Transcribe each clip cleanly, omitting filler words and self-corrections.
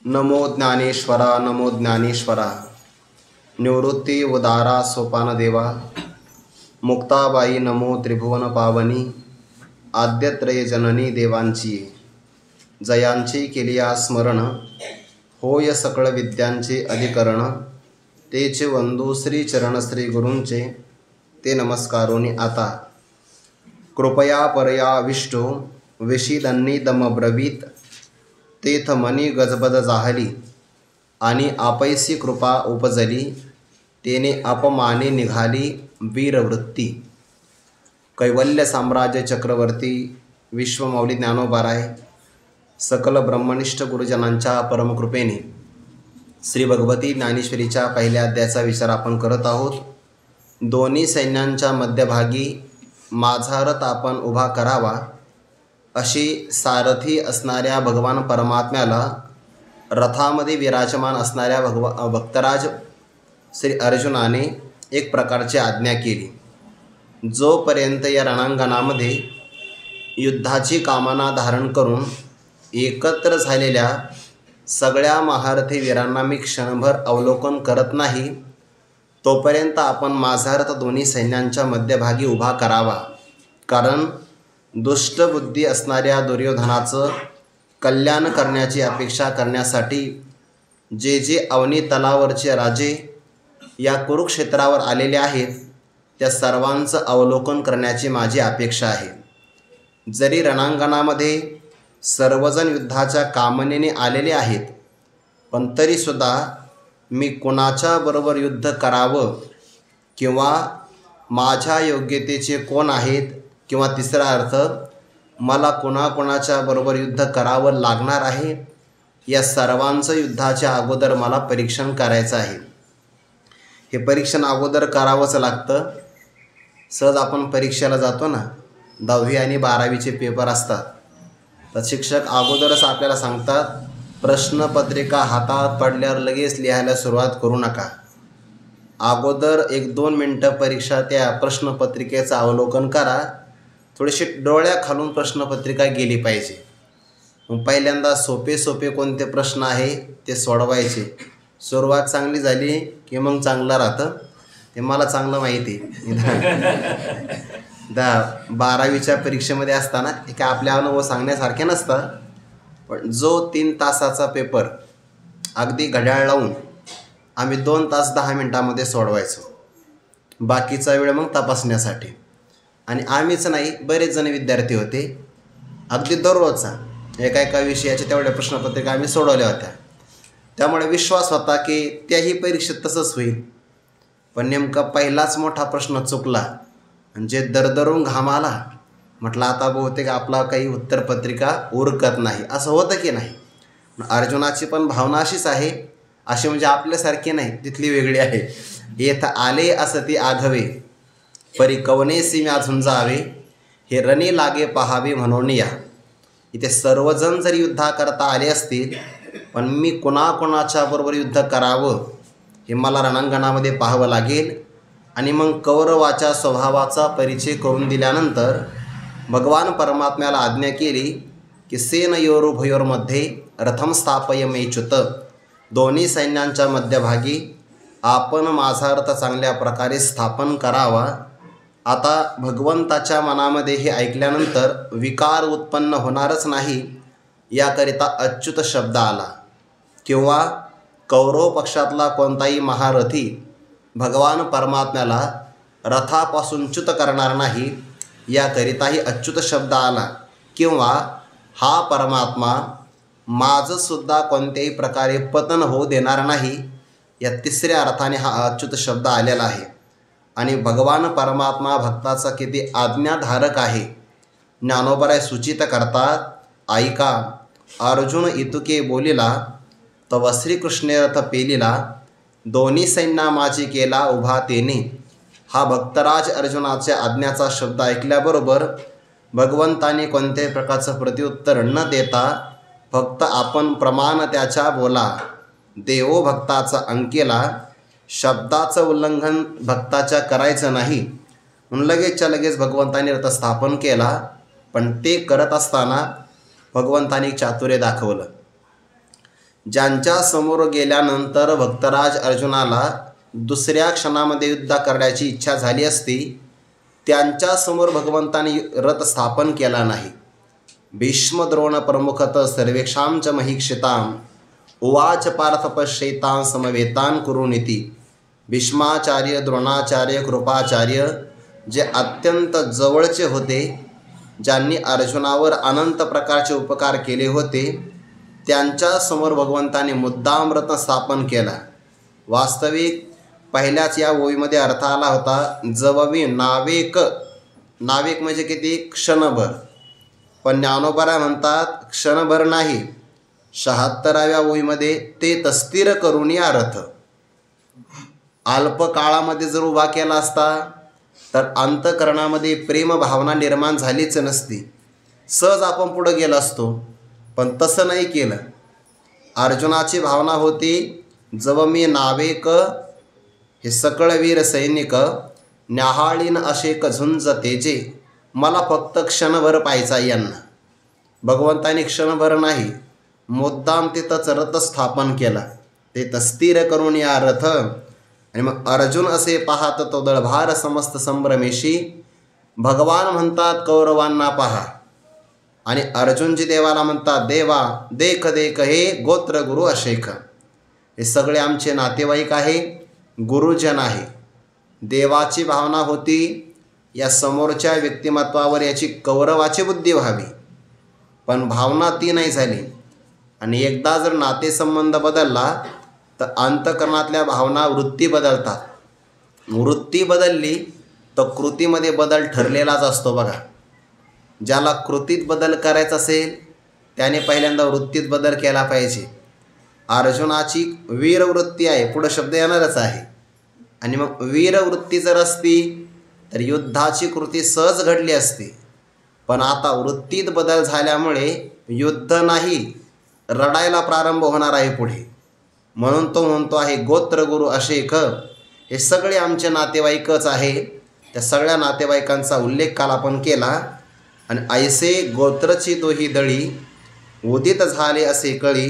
नमो ज्ञानेश्वरा नमो ज्ञानेश्वरा। निवृत्ती उदारा सोपान देवा। मुक्ताबाई नमो त्रिभुवन पावनी। आद्यत्रय जननी देवांची जयांची केलिया स्मरण। होय सकळ विद्यांचे अधिकरण। तेचे वंदू श्री चरण श्री गुरूंचे ते नमस्कारोनी आता। कृपया परया विष्टो विशिदन्नी दम ब्रवीत। तेथ मनी गजबद जाहली आणि आपैसी कृपा उपजली। तेने अपमाने निघाली वीरवृत्ती। कैवल्य साम्राज्य चक्रवर्ती विश्वमौली ज्ञानोबाराय सकल ब्रह्मनिष्ठ गुरुजनांच्या परमकृपेने श्री भगवती ज्ञानेश्वरीच्या पहिल्या अध्यायाचा विचार आपण करत आहोत। दोन्ही सैन्यांच्या मध्यभागी माझा रथ आपण उभा करावा अशी सारथी असणाऱ्या भगवान परमात्म्याला रथामध्ये विराजमान असणाऱ्या भक्तराज श्री अर्जुनाने एक प्रकारची आज्ञा केली। जोपर्यंत या रणांगणामध्ये युद्धाची कामना धारण करून एकत्र झालेल्या सगळ्या महारथी वीरांना मी क्षणभर अवलोकन करत नाही तोपर्यंत आपण माझा रथ दोन्ही सैन्यांच्या मध्यभागी उभा करावा। कारण दुष्टबुद्धी असणाऱ्या दुर्योधनाचं कल्याण करण्याची अपेक्षा करण्यासाठी जे जे अवनी तलावरचे राजे या कुरुक्षेत्रावर आलेले आहेत त्या सर्वांचं अवलोकन करण्याची माझी अपेक्षा आहे। जरी रणांगणामध्ये सर्वजण युद्धाच्या कामनेने आलेले आहेत पण तरीसुद्धा मी कोणाच्या बरोबर युद्ध करावं किंवा माझ्या योग्यतेचे कोण आहेत किंवा तिसरा अर्थ मला कोणाकोणाच्या बरोबर युद्ध करावं लागणार आहे या सर्वांचं युद्धाच्या अगोदर मला परीक्षण करायचं आहे। हे परीक्षण अगोदर करावंच लागतं। सहज आपण परीक्षेला जातो ना, 10वी आणि 12वीचे पेपर असतात तर शिक्षक अगोदरच आपल्याला सांगतात प्रश्नपत्रिका हातात पडल्यावर लगेच लिहायला सुरुवात करू नका। अगोदर 1-2 मिनटं परीक्षा त्या प्रश्नपत्रिकेचं अवलोकन करा। थोडीशी डोळ्याखालून प्रश्नपत्रिका गेली पाहिजे। मग पहिल्यांदा सोपे सोपे कोणते प्रश्न आहे ते सोडवायचे। सुरुवात चांगली झाली की मग चांगलं राहतं ते मला चांगलं माहिती आहे। 12वीच्या परीक्षेमध्ये असताना ते काय आपल्या अनुभव सांगण्यासारखे नसतं पण जो 3 तासाचा पेपर अगदी घड्याळ लावून आम्ही 2 तास 10 मिनटामध्ये सोडवायचो। बाकीचा वेळ मग तपासण्यासाठी। आणि आम्हीच नाही बरेच जण विद्यार्थी होते अगदी दररोजचा एका विषयाच्या तेवढ्या प्रश्नपत्रिका आम्ही सोडवल्या होत्या। त्यामुळे विश्वास होता की त्याही परीक्षेत तसंच होईल। पण नेमका पहिलाच मोठा प्रश्न चुकला आणि जे दरदरून घाम आला म्हटलं आता बहुतेक आपला काही उत्तरपत्रिका उरकत नाही। असं होतं की नाही? अर्जुनाची पण भावना अशीच आहे। अशी म्हणजे आपल्यासारखी नाही, तिथली वेगळी आहे। येथ आले असती आघवे परी कवनेसी म्या झुंजावे हे रणी लागे पहावे म्हणून या। इथे सर्वजण जरी युद्धाकरता आले असतील पण मी कोणाकोणाच्या बरोबर युद्ध करावं हे मला रणांगणामध्ये पाहावं लागेल। आणि मग कौरवाच्या स्वभावाचा परिचय करून दिल्यानंतर भगवान परमात्म्याला आज्ञा केली की सेनयोरुभयोर्मध्ये रथम स्थापयमेच्युत। दोन्ही सैन्यांच्या मध्यभागी आपण माझा रथ चांगल्या प्रकारे स्थापन करावा। आता भगवंताच्या मनामध्ये हे ऐकल्यानंतर विकार उत्पन्न होणारच नाही याकरिता अच्युत शब्द आला। किंवा कौरव पक्षातला कोणताही महारथी भगवान परमात्म्याला रथापासून च्युत करणार नाही याकरिताही अच्युत शब्द आला। किंवा हा परमात्मा माझंसुद्धा कोणत्याही प्रकारे पतन होऊ देणार नाही या तिसऱ्या अर्थाने हा अच्युत शब्द आलेला आहे। आणि भगवान परमात्मा भक्ताचा किती आज्ञाधारक आहे। ज्ञानोबराय सूचित करतात ऐका अर्जुन इतुके बोलिला तव श्रीकृष्णे रथ पेलिला दोन्ही सैन्या माझी केला उभा तेने। हा भक्तराज अर्जुनाच्या आज्ञाचा शब्द ऐकल्याबरोबर भगवंताने कोणत्याही प्रकारचं प्रत्युत्तर न देता फक्त आपण प्रमाण त्याच्या बोला देवो भक्ताचा अंकेला शब्दाचं उल्लंघन भक्ताच्या करायचं नाही म्हणून लगेचच्या लगेच भगवंताने रथ स्थापन केला। पण ते करत असताना भगवंताने चातुर्य दाखवलं। ज्यांच्या समोर गेल्यानंतर भक्तराज अर्जुनाला दुसऱ्या क्षणामध्ये युद्ध करण्याची इच्छा झाली असती, त्यांच्यासमोर भगवंतांनी रथ स्थापन केला नाही. भीष्म द्रोण प्रमुखत सर्वेक्षां च महीक्षितां उवाच पार्थ पश्येतां समवेतान् कुरुनिती. भीष्माचार्य, द्रोणाचार्य, कृपाचार्य जे अत्यंत जवळचे होते, ज्यांनी अर्जुनावर अनंत प्रकारचे उपकार केले होते, त्यांच्यासमोर भगवंतांनी मुद्दाम रथ स्थापन केला. वास्तविक पहिल्याच या ओळीमध्ये अर्थ आला होता जववी नावेक. नावेक म्हणजे किती? क्षणभर. पण ज्ञानोबा म्हणतात क्षणभर नाही, 76व्या ओळीमध्ये ते तस्थिर करून या रथ. अल्प काळामध्ये जर उभा केला असता तर अंतःकरणामध्ये प्रेम भावना निर्माण झालीच नसती, सहज आपण पुढं गेलो असतो. पण तसं नाही केलं. अर्जुनाची भावना होती जव मी नावेक हे सकळ वीर सैनिक न्याहाळीन अशेक झुंज तेजे. मला फक्त क्षणभर पाहायचा यांना. भगवंतानी क्षणभर नाही, मुद्दाम तिथंच रथ स्थापन केला. ते तस्थिर करून या रथ. आणि मग अर्जुन असे पाहत तो दळभार समस्त संभ्रमेशी. भगवान म्हणतात कौरवांना पहा, आणि अर्जुनजी देवाला म्हणतात देवा देख देख हे गोत्र गुरु अशेख. हे सगळे आमचे नातेवाईक आहे, गुरुजन आहे. देवाची भावना होती या समोरच्या व्यक्तिमत्वावर याची कौरवाची बुद्धी व्हावी, पण भावना ती नाही झाली. आणि एकदा जर नातेसंबंध बदलला तर अंतःकरणातल्या भावना वृत्ती बदलतात. वृत्ती बदलली तर कृतीमध्ये बदल ठरलेलाच असतो. बघा, ज्याला कृतीत बदल करायचा असेल त्याने पहिल्यांदा वृत्तीत बदल केला पाहिजे. अर्जुनाची वीरवृत्ती आहे, पुढं शब्द येणारच आहे. आणि मग वीरवृत्ती जर असती तर युद्धाची कृती सहज घडली असती. पण आता वृत्तीत बदल झाल्यामुळे युद्ध नाही, रडायला प्रारंभ होणार आहे पुढे. म्हणून तो म्हणतो आहे गोत्र गुरु अशेख. हे सगळे आमचे नातेवाईकच आहे. त्या सगळ्या नातेवाईकांचा उल्लेख काल आपण केला. आणि ऐसे गोत्रची तोही दळी उदित झाले असे कळी.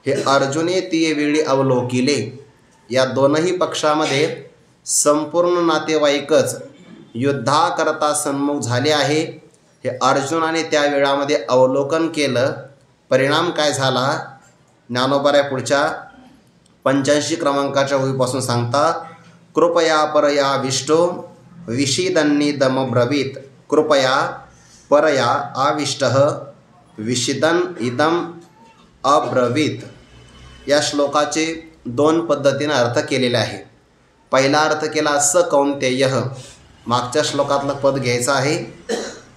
हे अर्जुने ती वेळी अवलोकिले. या दोनही पक्षामध्ये संपूर्ण नातेवाईकच युद्धाकरता सन्मुख झाले आहे. हे अर्जुनाने त्या वेळामध्ये अवलोकन केलं. परिणाम काय झाला? ज्ञानोबा पुढच्या 85 क्रमांकाच्या ओळीपासून सांगतात कृपया परया विष्टो विषिदन्निदमब्रवीत. कृपया परया आविष्टः विषिदन इदम अब्रवीत. या श्लोकाचे 2 पद्धतीने अर्थ केलेले आहे. पहिला अर्थ केला स कौंतेयः. मागच्या श्लोकातलं पद घ्यायचं आहे.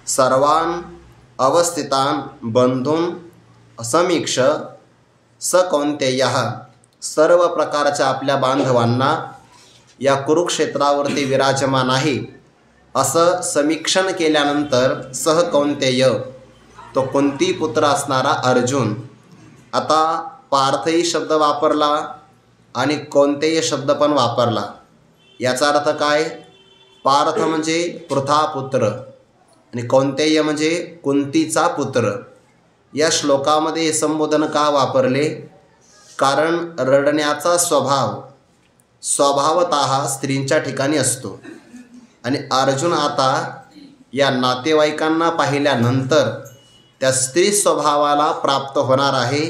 सर्वान अवस्थितान बंधून समीक्ष स कौंतेयः. सर्व प्रकारच्या आपल्या बांधवांना या कुरुक्षेत्रावरती विराजमान आहे असं समीक्षण केल्यानंतर सह कौंतेय, तो कुंती पुत्र असणारा अर्जुन. आता पार्थही शब्द वापरला आणि कौंतेय शब्द पण वापरला. याचा अर्थ काय? पार्थ म्हणजे पृथापुत्र आणि कौंतेय म्हणजे कुंतीचा पुत्र. या श्लोकामध्ये हे संबोधन का वापरले? कारण रडण्याचा स्वभावतः स्त्रींच्या ठिकाणी असतो. आणि अर्जुन आता या नातेवाईकांना पाहिल्यानंतर त्या स्त्री स्वभावाला प्राप्त होणार आहे,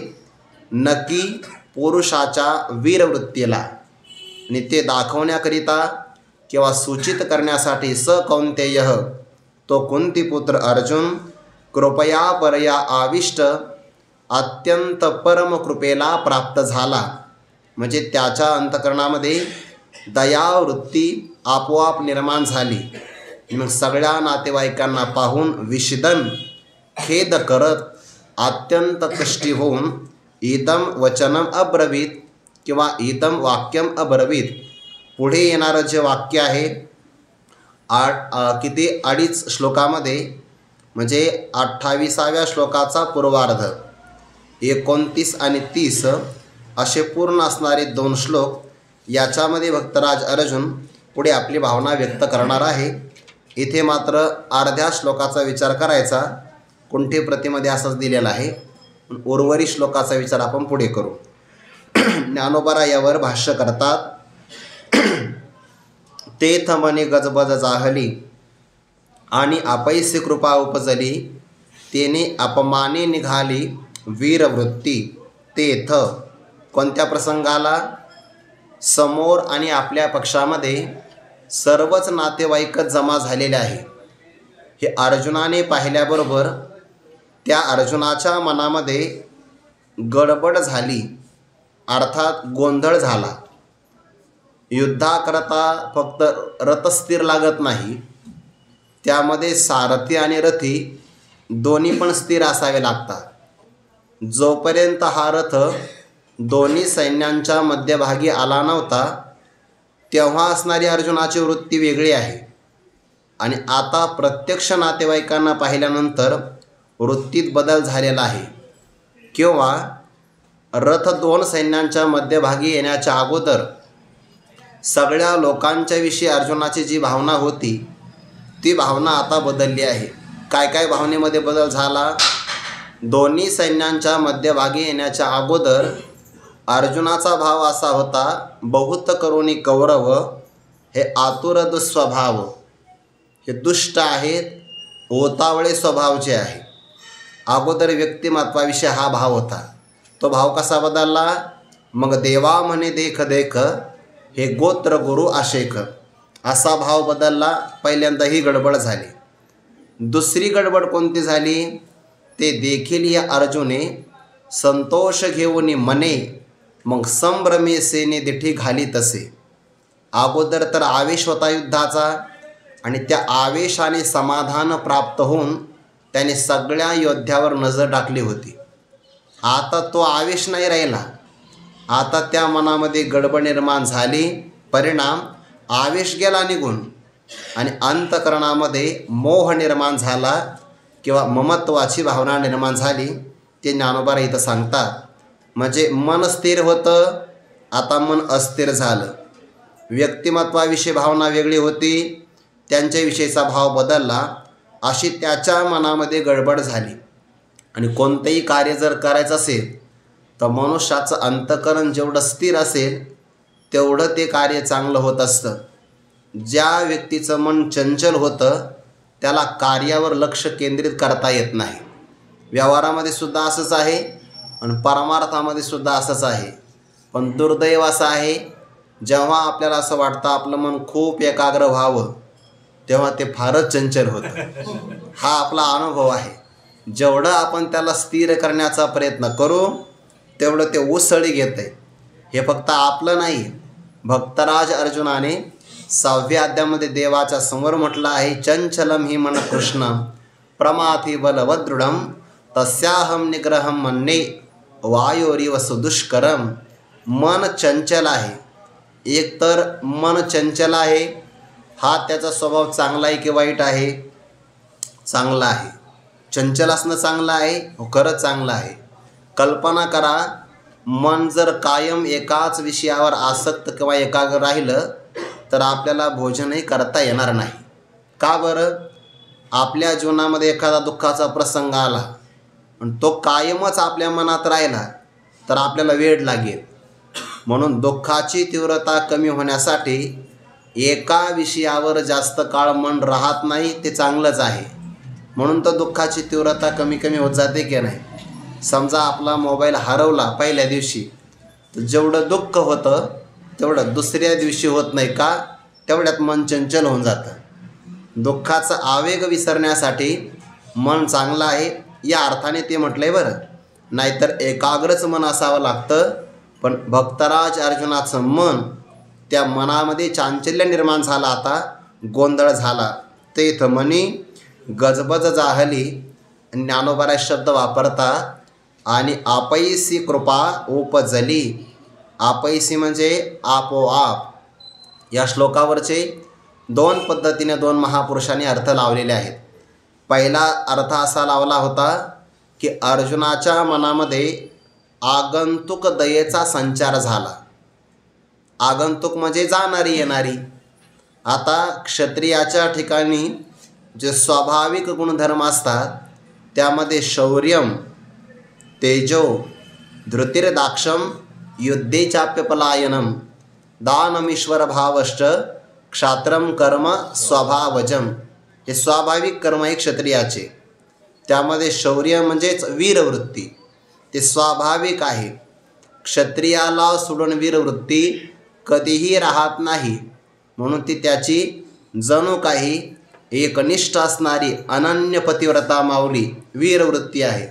नक्की पुरुषाच्या वीरवृत्तीला. आणि ते दाखवण्याकरिता किंवा सूचित करण्यासाठी स कौंतेयः, तो कुंतीपुत्र अर्जुन कृपया परया आविष्ट, अत्यंत परमकृपेला प्राप्त झाला. म्हणजे त्याच्या अंतःकरणामध्ये दयावृत्ती आपोआप निर्माण झाली. मग सगळ्या नातेवाईकांना पाहून विषिदन, खेद करत, अत्यंत कष्टी होऊन इदम वचनम अब्रवीत किंवा इदम वाक्यम अब्रवीत. पुढे येणारं जे वाक्य आहे 2.5 श्लोकामध्ये, म्हणजे 28व्या श्लोकाचा पूर्वार्ध, 29 आणि 30 असे पूर्ण असणारे 2 श्लोक. याच्यामध्ये भक्तराज अर्जुन पुढे आपली भावना व्यक्त करणार आहे. इथे मात्र अर्ध्या श्लोकाचा विचार करायचा. कुंठी प्रतीमध्ये असंच दिलेला आहे. उर्वरित श्लोकाचा विचार आपण पुढे करू. ज्ञानोबा यावर भाष्य करतात. तेथ मनी गजबज जाहली आणि आपैसी कृपा उपजली, तेने अपमाने निघाली वीरवृत्ती. तेथ कोणत्या प्रसंगाला? समोर आणि आपल्या पक्षामध्ये सर्वच नातेवाईकच जमा झालेले आहे. हे अर्जुनाने पाहिल्याबरोबर त्या अर्जुनाच्या मनामध्ये गडबड झाली, अर्थात गोंधळ झाला. युद्धाकरता फक्त रथ स्थिर लागत नाही, त्यामध्ये सारथी आणि रथी दोन्ही पण स्थिर असावे लागतात. जोपर्यंत हा रथ दोन्ही सैन्यांच्या मध्यभागी आला नव्हता तेव्हा असणारी अर्जुनाची वृत्ती वेगळी आहे, आणि आता प्रत्यक्ष नातेवाईकांना पाहिल्यानंतर वृत्तीत बदल झालेला आहे. किंवा रथ दोन सैन्यांच्या मध्यभागी येण्याच्या अगोदर सगळ्या लोकांच्या विषयी अर्जुनाची जी भावना होती ती भावना आता बदलली आहे. काय काय भावनेमध्ये बदल झाला? दोन्ही सैन्यांच्या मध्यभागी येण्याच्या अगोदर अर्जुनाचा भाव असा होता, बहुत करुणी कौरव, हे आतुर दुस्वभाव, हे दुष्ट आहेत, ओतावळे स्वभावचे आहे. अगोदर व्यक्तिमत्वाविषयी हा भाव होता. तो भाव कसा बदलला? मग देवा म्हणे देख देख, हे गोत्र गुरु आशेख, असा भाव बदलला. पहिल्यांदा ही गडबड झाली. दुसरी गडबड कोणती झाली? ते देखील या अर्जुने संतोष घेऊन मने, मग संभ्रमे सेने दिठी घाली तसे. अगोदर तर आवेश होता युद्धाचा, आणि त्या आवेशाने समाधान प्राप्त होऊन त्याने सगळ्या योद्ध्यावर नजर टाकली होती. आता तो आवेश नाही राहिला, आता त्या मनामध्ये गडबड निर्माण झाली. परिणाम आवेश गेला निघून, आणि अंतःकरणामध्ये मोह निर्माण झाला किंवा ममत्वाची भावना निर्माण झाली. ते ज्ञानोबा इथं सांगतात. म्हणजे मन स्थिर होतं, आता मन अस्थिर झालं. व्यक्तिमत्वाविषयी भावना वेगळी होती, त्यांच्याविषयीचा भाव बदलला. अशी त्याच्या मनामध्ये गडबड झाली. आणि कोणतेही कार्य जर करायचं असेल तर मनुष्याचं अंतःकरण जेवढं स्थिर असेल तेवढं ते कार्य चांगलं होत असतं. ज्या व्यक्तीचं मन चंचल होतं त्याला कार्यावर लक्ष केंद्रित करता येत नाही. व्यवहारामध्ये सुद्धा असंच आहे आणि परमार्थामध्ये सुद्धा असंच आहे. पण दुर्दैव असं आहे, जेव्हा आपल्याला असं वाटतं आपलं मन खूप एकाग्र व्हावं तेव्हा ते फारच चंचल होतं. हा आपला अनुभव आहे. जेवढं आपण त्याला स्थिर करण्याचा प्रयत्न करू तेवढं ते उसळी घेतं. हे फक्त आपलं नाही, भक्तराज अर्जुनाने 6व्या अध्यायामध्ये देवाच्या समोर म्हटलं आहे, चंचलम हि मन कृष्ण प्रमाथी बलवदृढम तस्याहम निग्रहम मन्ये वायोरिव सुदुष्करम. मन चंचल आहे. एकतर मन चंचल आहे, हा त्याचा स्वभाव चांगला आहे की वाईट आहे? चांगला आहे. चंचल असणं चांगलं आहे? हो, खरंच चांगलं आहे. कल्पना करा, मन जर कायम एकाच विषयावर आसक्त किंवा एकाग्र राहिलं तर आपल्याला भोजनही करता येणार नाही. का बरं? आपल्या जीवनामध्ये एखादा दुःखाचा प्रसंग आला आणि तो कायमच आपल्या मनात राहिला तर आपल्याला वेळ लागेल. म्हणून दुःखाची तीव्रता कमी होण्यासाठी एका विषयावर जास्त काळ मन राहत नाही, ते चांगलंच आहे. म्हणून तर दुःखाची तीव्रता कमी कमी होत जाते की नाही. समजा आपला मोबाईल हरवला पहिल्या दिवशी, तर जेवढं दुःख होतं तेवढं दुसऱ्या दिवशी होत नाही. का? तेवढ्यात मन चंचल होऊन जातं. दुःखाचा आवेग विसरण्यासाठी मन चांगलं आहे या अर्थाने ते म्हटलं आहे बरं. नाहीतर एकाग्रच मन असावं लागतं. पण भक्तराज अर्जुनाचं मन, त्या मनामध्ये चांचल्य निर्माण झाला, आता गोंधळ झाला. तेथ मनी गजबज जाहली, ज्ञानोबा शब्द वापरतात. आणि आपैसी कृपा उपजली. आपैसी म्हणजे आपोआप. या श्लोकावरचे 2 पद्धतीने 2 महापुरुषांनी अर्थ लावलेले आहेत. पहिला अर्थ असा लावला होता की अर्जुनाच्या मनामध्ये आगंतुक दयेचा संचार झाला. आगंतुक म्हणजे जाणारी येणारी. आता क्षत्रियाच्या ठिकाणी जे स्वाभाविक गुणधर्म असतात त्यामध्ये शौर्यम, तेजो, धृतिर्दाक्षम युद्धे चाप्यपलायनम दानमीश्वर भावश्च क्षात्रम कर्म स्वभावजम. हे स्वाभाविक कर्म आहे क्षत्रियाचे. त्यामध्ये शौर्य म्हणजेच वीरवृत्ती ते स्वाभाविक आहे. क्षत्रियाला सोडून वीरवृत्ती कधीही राहत नाही. म्हणून ती त्याची जणू काही एकनिष्ठ असणारी अनन्य पतिव्रता माऊली वीरवृत्ती आहे.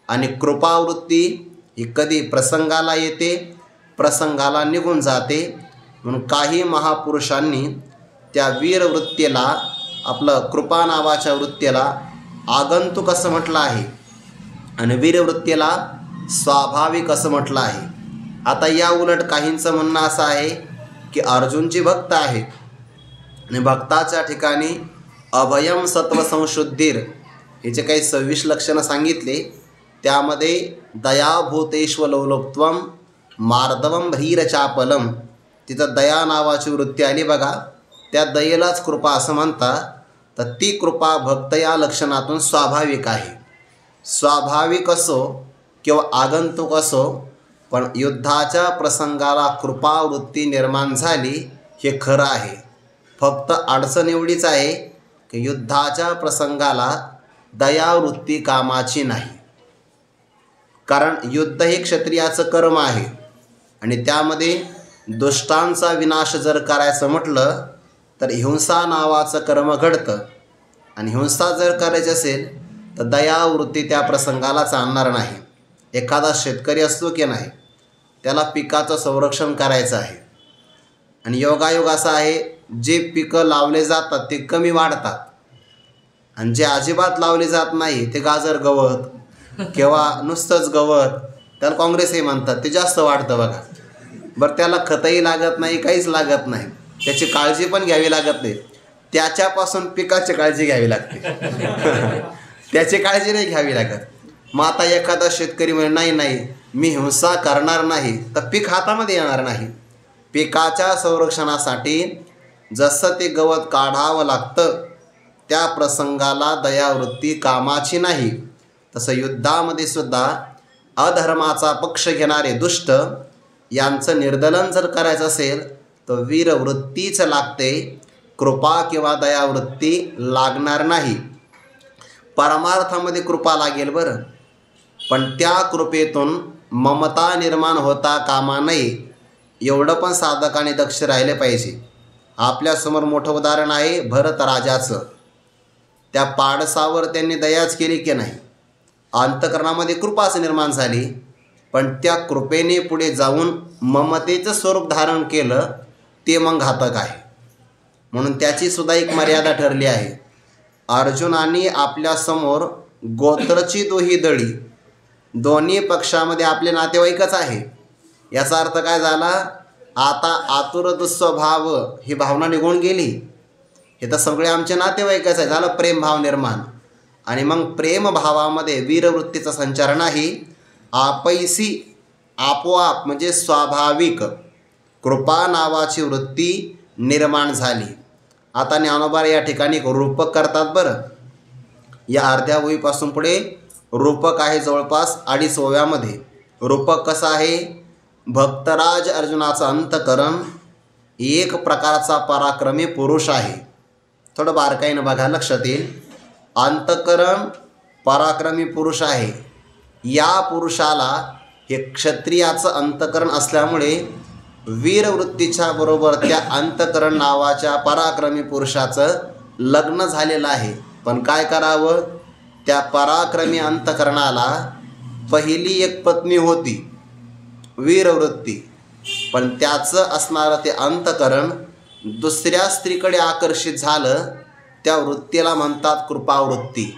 आणि कृपावृत्ती ही कधी प्रसंगाला येते, प्रसंगाला निघून जाते. म्हणून काही महापुरुषांनी त्या वीरवृत्तीला, आपलं कृपा नावाच्या वृत्तीला आगंतुक असं म्हटलं आहे आणि वीरवृत्तीला स्वाभाविक असं म्हटलं आहे. आता या उलट काहींचं म्हणणं असं आहे की अर्जुनची भक्त आहे आणि भक्ताच्या ठिकाणी अभयम सत्व संशुद्धीर हे जे काही 26 लक्षणं सांगितले त्यामध्ये दयाभूतेष्वलौलोक्त्वम मार्दवम भ्रीरचापलम, तिथं दया नावाची वृत्ती आली बघा. त्या दयेलाच कृपा असं म्हणतात. तर ती कृपा भक्त या लक्षणातून स्वाभाविक आहे. स्वाभाविक असो किंवा आगंतुक असो, पण युद्धाच्या प्रसंगाला कृपावृत्ती निर्माण झाली हे खरं आहे. फक्त अडचण एवढीच आहे की युद्धाच्या प्रसंगाला दयावृत्ती कामाची नाही. कारण युद्ध हे क्षत्रियाचं कर्म आहे आणि त्यामध्ये दुष्टांचा विनाश जर करायचं म्हटलं तर हिंसा नावाचं कर्म घडतं. आणि हिंसा जर करायची असेल तर दयावृत्ती त्या प्रसंगाला चालणार नाही. एखादा शेतकरी असतो की नाही, त्याला पिकाचं संरक्षण करायचं आहे आणि योगायोग असा आहे, जे पिकं लावले जातात ते कमी वाढतात आणि जे अजिबात लावले जात नाही ते गाजर गवत किंवा नुसतंच गवत, त्याला काँग्रेसही म्हणतात, ते जास्त वाढतं बघा. बरं, त्याला खतही लागत नाही, काहीच लागत नाही, त्याची काळजी पण घ्यावी लागत नाही. त्याच्यापासून पिकाची काळजी घ्यावी लागते. त्याची काळजी नाही घ्यावी लागत. मग आता एखादा शेतकरी म्हणे नाही मी हिंसा करणार नाही, तर पीक हातामध्ये येणार नाही. पिकाच्या संरक्षणासाठी जसं ते गवत काढावं लागतं त्या प्रसंगाला दयावृत्ती कामाची नाही. तसं युद्धामध्ये सुद्धा अधर्माचा पक्ष घेणारे दुष्ट यांचं निर्दलन जर करायचं असेल तर वीरवृत्तीच लागते, कृपा किंवा दयावृत्ती लागणार नाही. परमार्थामध्ये कृपा लागेल बरं, पण त्या कृपेतून ममता निर्माण होता कामा नये, एवढं पण साधकाने दक्ष राहिले पाहिजे. आपल्यासमोर मोठं उदाहरण आहे भरत राजाचं. त्या पाडसावर त्यांनी दयाच केली की नाही, अंतकरणामध्ये कृपाच निर्माण झाली, पण त्या कृपेने पुढे जाऊन ममतेचं स्वरूप धारण केलं, ते मग घातक आहे. म्हणून त्याची सुद्धा एक मर्यादा ठरली आहे. अर्जुनाने आपल्यासमोर गोत्रची दोही दळी, दोन्ही पक्षामध्ये आपले नातेवाईकच आहे. याचा अर्थ काय झाला, आता आतुर दुस्वभाव ही भावना निघून गेली. हे तर सगळे आमचे नातेवाईकच आहे, झालं प्रेमभाव निर्माण. आणि मग प्रेमभावामध्ये वीरवृत्तीचा संचार नाही, आपैसी आपोआप म्हणजे स्वाभाविक कृपा नावाची वृत्ती निर्माण झाली. आता ज्ञानोबा या ठिकाणी रूपक करतात बरं. या अर्ध्या ओळीपासून पुढे रूपक आहे जवळपास 2.5 ओव्यामध्ये. रूपक कसं आहे, भक्तराज अर्जुनाचं अंतकरण एक प्रकारचा पराक्रमी पुरुष आहे. थोडं बारकाईनं बघा, लक्षात येईल. अंतकरण पराक्रमी पुरुष आहे. या पुरुषाला हे क्षत्रियाचं अंतकरण असल्यामुळे वीरवृत्तीच्या बरोबर त्या अंतकरण नावाच्या पराक्रमी पुरुषाचं लग्न झालेलं आहे. पण काय करावं, त्या पराक्रमी अंतकरणाला पहिली एक पत्नी होती वीरवृत्ती, पण त्याचं असणारं ते अंतकरण दुसऱ्या स्त्रीकडे आकर्षित झालं, त्या वृत्तीला म्हणतात कृपावृत्ती.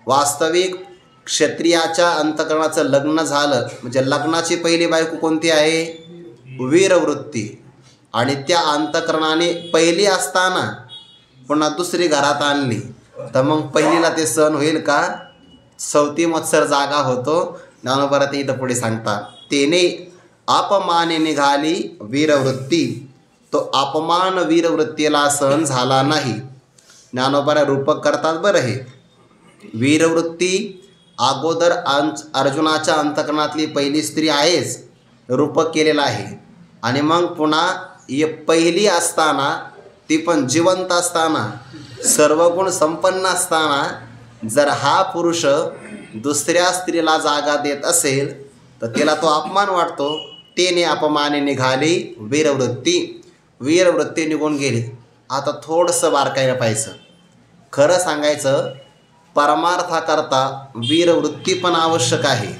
वास्तविक क्षत्रियाच्या अंतकरणाचं लग्न झालं म्हणजे लग्नाची पहिली बायको कोणती आहे, वीरवृत्ती. आणि त्या अंतकरणाने पहिली असताना पुन्हा दुसरी घरात आणली तर मग पहिलीला ते सहन होईल का, 34 मत्सर जागा होतो. ज्ञानोबा ते इथं पुढे सांगतात, तेने अपमाने निघाली वीरवृत्ती, तो अपमान वीरवृत्तीला सहन झाला नाही. ज्ञानोबा रूपक करतात बरं. हे वीरवृत्ती अगोदर अर्जुनाच्या अंतकरणातली पहिली स्त्री आहेच, रूपक केलेलं आहे. आणि मग पुन्हा पहिली असताना, ती पण जिवंत असताना, सर्व गुण संपन्न असताना जर हा पुरुष दुसऱ्या स्त्रीला जागा देत असेल तर तिला तो अपमान वाटतो. तेने अपमाने निघाली वीरवृत्ती. वीरवृत्ती निघून गेली. आता थोडंसं बारकाईनं पाहायचं. खरं सांगायचं, परमार्थाकरता वीरवृत्ती पण आवश्यक आहे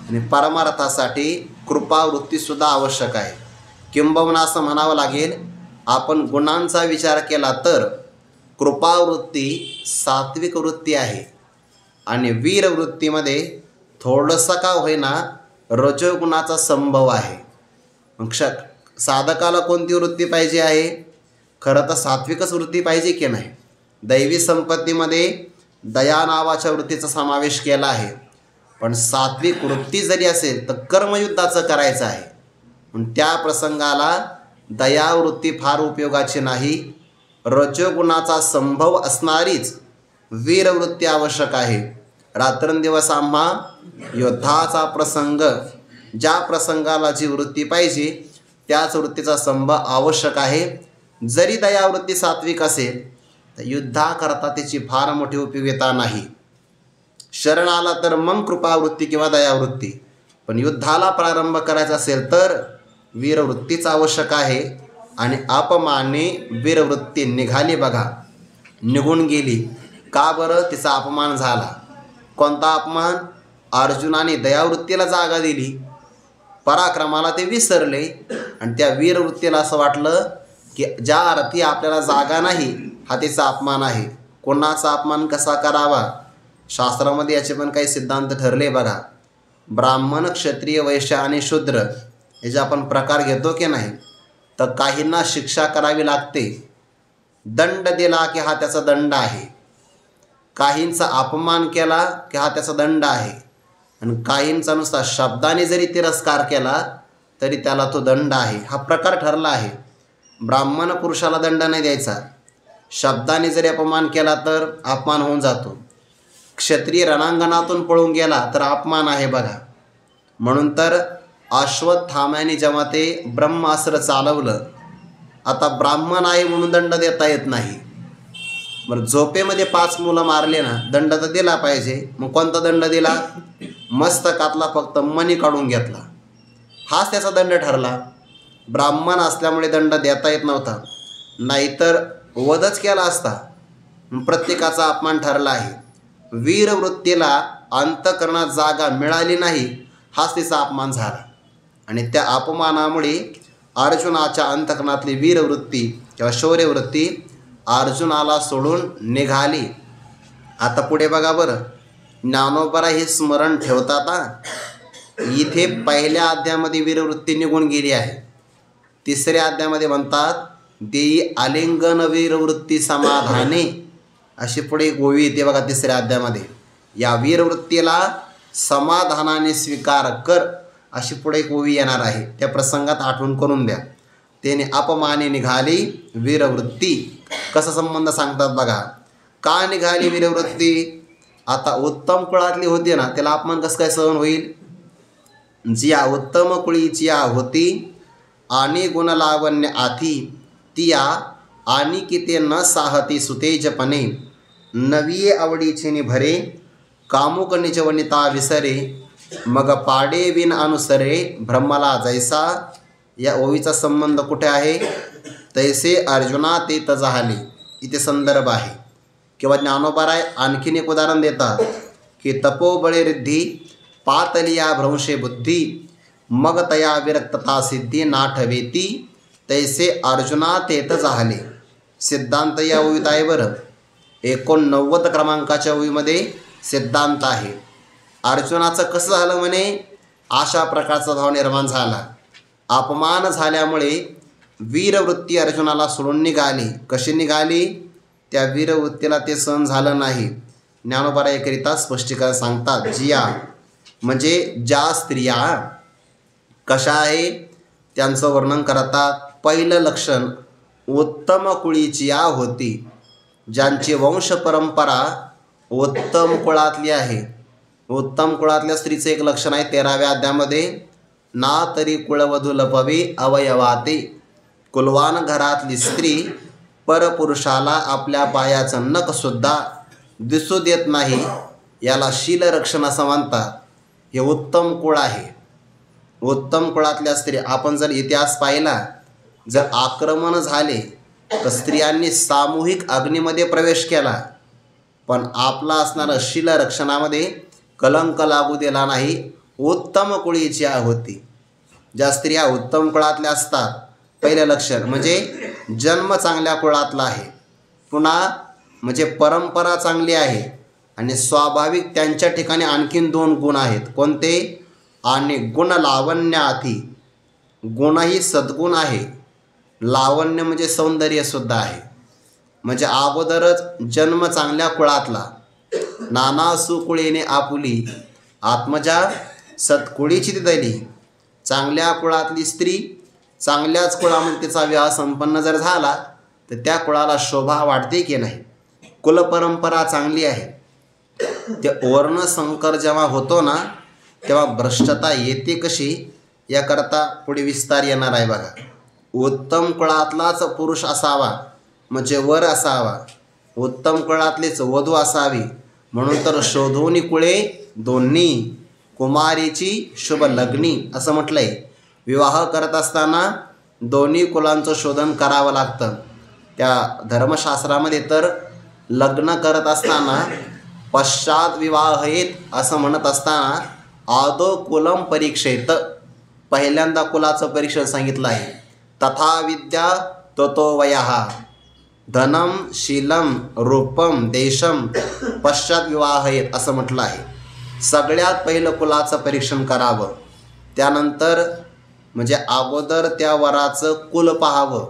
आणि परमार्थासाठी कृपावृत्तीसुद्धा आवश्यक आहे. किंबहुना असं म्हणावं लागेल, आपण गुणांचा विचार केला तर कृपावृत्ती सात्विक वृत्ती आहे आणि वीरवृत्तीमध्ये थोडंसं का होईना रजोगुणाचा संभव आहे. मग साधकाला कोणती वृत्ती पाहिजे आहे? खरं तर सात्विकच वृत्ती पाहिजे की नाही. दैवी संपत्तीमध्ये दया नावाच्या वृत्तीचा समावेश केला आहे, पण सात्विक वृत्ती जरी असेल तर कर्मयुद्धाचं करायचं आहे. पण त्या प्रसंगाला दयावृत्ती फार उपयोगाची नाही. रजोगुणाचा संभव असणारीच वीरवृत्ती आवश्यक आहे. रात्रंदिवस आम्हा युद्धाचा प्रसंग, ज्या प्रसंगाला जी वृत्ती पाहिजे त्याच वृत्तीचा संभव आवश्यक आहे. जरी दयावृत्ती सात्विक असेल तर युद्धाकरता त्याची फार मोठी उपयोगिता नाही. शरण आला तर मग कृपावृत्ती किंवा दयावृत्ती, पण युद्धाला प्रारंभ करायचा असेल तर वीरवृत्तीच आवश्यक आहे. आणि अपमाने वीरवृत्ती निघाली बघा, निघून गेली. का बरं? तिचा अपमान झाला. कोणता अपमान? अर्जुनाने दयावृत्तीला जागा दिली, पराक्रमाला ते विसरले आणि त्या वीरवृत्तीला असं वाटलं की ज्या अर्थी आपल्याला जागा नाही हा तिचा अपमान आहे. कोणाचा अपमान कसा करावा? शास्त्रामध्ये याचे पण काही सिद्धांत ठरले बघा. ब्राह्मण, क्षत्रिय, वैश्य आणि शूद्र हे जे आपण प्रकार घेतो की नाही, तर काहींना शिक्षा करावी लागते. दंड दिला की हा त्याचा दंड आहे. काहींचा अपमान केला की हा त्याचा दंड आहे. आणि काहींचा नुसता शब्दाने जरी तिरस्कार केला तरी त्याला तो दंड आहे. हा प्रकार ठरला आहे. ब्राह्मण पुरुषाला दंड नाही द्यायचा. शब्दाने जरी अपमान केला तर अपमान होऊन जातो. क्षत्रिय रणांगणातून पळून गेला तर अपमान आहे बघा. म्हणून तर अश्वत्थाम्याने जेव्हा ते ब्रह्मास्त्र चालवलं, आता ब्राह्मण आहे म्हणून दंड देता येत नाही. बरं, झोपेमध्ये 5 मुलं मारले ना, दंड तर दिला पाहिजे. मग कोणता दंड दिला? मस्तकातला फक्त मणी काढून घेतला, हाच त्याचा दंड ठरला. ब्राह्मण असल्यामुळे दंड देता येत नव्हता, नाहीतर वधच केला असता. प्रत्येकाचा अपमान ठरला आहे. वीरवृत्तीला अंतःकरणात जागा मिळाली नाही हाच तिचा अपमान झाला. आणि त्या अपमानामुळे अर्जुनाच्या अंतःकरणातली वीरवृत्ती किंवा शौर्यवृत्ती अर्जुनाला सोडून निघाली. आता पुढे बघा बरं, ज्ञानोबा हे स्मरण ठेवतात. इथे पहिल्या अध्यायामध्ये वीरवृत्ती निघून गेली आहे. तिसऱ्या अध्यायामध्ये म्हणतात देई आलिंगन वीरवृत्ती समाधाने, अशी पुढे एक ओवी येते बघा तिसऱ्या अध्यायामध्ये. या वीरवृत्तीला समाधानाने स्वीकार कर, अशी पुढे एक ओवी येणार आहे. त्या प्रसंगात आठवण करून द्या. त्याने अपमाने निघाली वीरवृत्ती. कसा संबंध सांगतात बघा. का निघाली वीरवृत्ती? आता उत्तम कुळातली होती ना, त्याला अपमान कसं काय सहन होईल? जिया उत्तम कुळीची होती आणि गुणलावण्य आथी, तिया आणि किते न साहती सुतेजपणे, नवी आवडीचे निभरे कामुक निज वनिता विसरे, मग पाडे विन अनुसरे भ्रमला जैसा. या ओवीचा संबंध कुठे आहे? तैसे अर्जुना ते तजाहले, इथे संदर्भ आहे. किंवा ज्ञानोबाराय आणखीन एक उदाहरण देतात की तपोबळे रिद्धी पातलिया भ्रंशे बुद्धी, मग तया विरक्तता सिद्धी नाठवेती, तैसे अर्जुना ते तजाहले. सिद्धांत या ओवीत आहे बरं. 89 क्रमांकाच्या ओवीमध्ये सिद्धांत आहे. अर्जुनाचं कसं झालं म्हणे? अशा प्रकारचा भाव निर्माण झाला. अपमान झाल्यामुळे वीरवृत्ती अर्जुनाला सोडून निघाली. कशी निघाली? त्या वीरवृत्तीला ते सहन झालं नाही. ज्ञानोबा एकरिता स्पष्टीकरण सांगतात. जिया म्हणजे ज्या स्त्रिया कशा आहे त्यांचं वर्णन करतात. पहिलं लक्षण उत्तम कुळीची होती, ज्यांची वंश परंपरा उत्तम कुळातली आहे. उत्तम कुळातल्या स्त्रीचं एक लक्षण आहे 13व्या अध्यायामध्ये, ना तरी कुळवधू लपवी अवयवाते. कुलवान घरातली स्त्री परपुरुषाला आपल्या पायाचं नखसुद्धा दिसू देत नाही, याला शीलरक्षण असं म्हणतात. हे उत्तम कुळ आहे. उत्तम कुळातल्या स्त्री, आपण जर इतिहास पाहिला, जर आक्रमण झाले तर स्त्रियांनी सामूहिक अग्नीमध्ये प्रवेश केला, पण आपला असणारं शीलरक्षणामध्ये कलंक लागू दिला नाही. उत्तम कुळीची होती. ज्या स्त्रिया उत्तम कुळातल्या असतात, पहिलं लक्षण म्हणजे जन्म चांगल्या कुळातला आहे, पुन्हा म्हणजे परंपरा चांगली आहे, आणि स्वाभाविक त्यांच्या ठिकाणी आणखीन 2 गुण आहेत. कोणते? आणि गुण लावण्यार्थी. गुणही सद्गुण आहे, लावण्य म्हणजे सौंदर्यसुद्धा आहे. म्हणजे अगोदरच जन्म चांगल्या कुळातला. नाना सुकुळीने आपुली आत्मजा सत्कुळीची दिली. चांगल्या कुळातली स्त्री, चांगल्याच कुळामध्ये तिचा विवाह संपन्न जर झाला तर त्या कुळाला शोभा वाढते की नाही. कुलपरंपरा चांगली आहे. ते वर्णसंकर जेव्हा होतो ना, तेव्हा भ्रष्टता येते कशी, याकरता पुढे विस्तार येणार आहे बघा. उत्तम कुळातलाच पुरुष असावा म्हणजे वर असावा, उत्तम कुळातलीच वधू असावी. म्हणून तर शोधोनी कुळे दोन्ही कुमारीची शुभ लग्नी असं म्हटलंय. विवाह करत असताना दोन्ही कुलांचं शोधन करावं लागतं. त्या धर्मशास्त्रामध्ये तर लग्न करत असताना पश्चात विवाहेत असं म्हणत असताना आदो कुलम परीक्षेत, पहिल्यांदा कुलाचं परीक्षण सांगितलं आहे. तथा विद्या ततो वयः धनम शीलम रूपम देशम पश्चात विवाहेत असं म्हटलं आहे. सगळ्यात पहिलं कुलाचं परीक्षण करावं. त्यानंतर म्हणजे अगोदर त्या वराचं कुल पाहावं.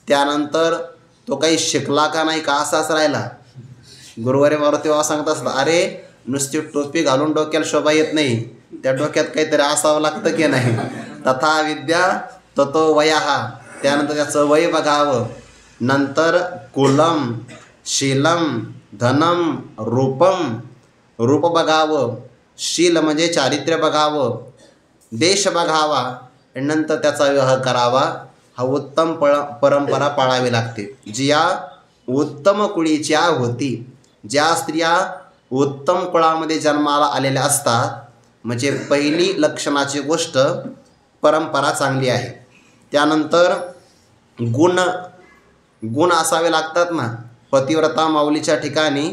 त्यानंतर तो काही शिकला का नाही का असाच राहिला. गुरुवारी मारू तेव्हा सांगत असतात, अरे नुसती टोपी घालून डोक्याला शोभा येत नाही, त्या डोक्यात काहीतरी असावं लागतं की नाही. तथा विद्या ततो वयः, त्यानंतर त्याचं वय बघावं. नंतर कुलम शीलम धनम रूपम, रूप बघावं. शील म्हणजे चारित्र्य बघावं. देश बघावा. नंतर त्याचा विवाह करावा. हा उत्तम परंपरा पाळावी लागते. ज्या उत्तम कुळीच्या होती, ज्या स्त्रिया उत्तम कुळामध्ये जन्माला आलेल्या असतात, म्हणजे पहिली लक्षणाची गोष्ट परंपरा चांगली आहे. त्यानंतर गुण असावे लागतात ना. पतिव्रता माऊलीच्या ठिकाणी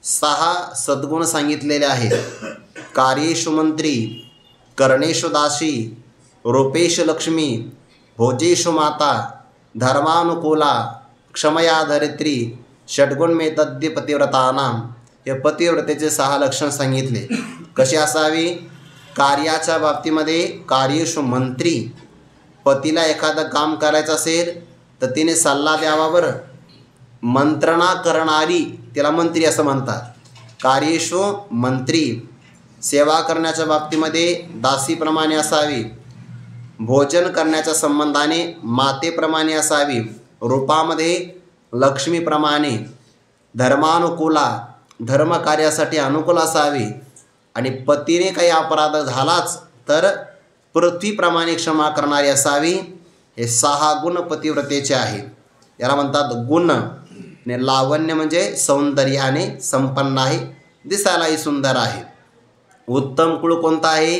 6 सद्गुण सांगितलेले आहेत. कार्येषु मंत्री, कर्णेषु दासी, रूपेषु लक्ष्मी, भोजेषु माता, धर्मानुकूला, क्षमया धरित्री, षड्गुण मे तद्य पतिव्रतानां. हे पतिव्रतेचे 6 लक्षण सांगितले. कशी असावी? कार्याच्या बाबतीमध्ये कार्येषु मंत्री, पतीला एखादं काम करायचं असेल तर तिने सल्ला द्यावा. बरं, मंत्रणा करणारी तिला मंत्री असं म्हणतात. कार्येषु मंत्री. सेवा करण्याच्या बाबतीमध्ये दासीप्रमाणे असावी. भोजन करण्याच्या संबंधाने मातेप्रमाणे असावी. रूपामध्ये लक्ष्मीप्रमाणे. धर्मानुकूला, धर्म कार्यासाठी अनुकूल असावी. आणि पतीने काही अपराध झालाच तर पृथ्वीप्रमाणे क्षमा करणारी असावी. हे 6 गुण पतिव्रतेचे आहेत. याला म्हणतात गुण. आणि लावण्य म्हणजे सौंदर्याने संपन्न आहे, दिसायलाही सुंदर आहे. उत्तम कुळ कोणता आहे?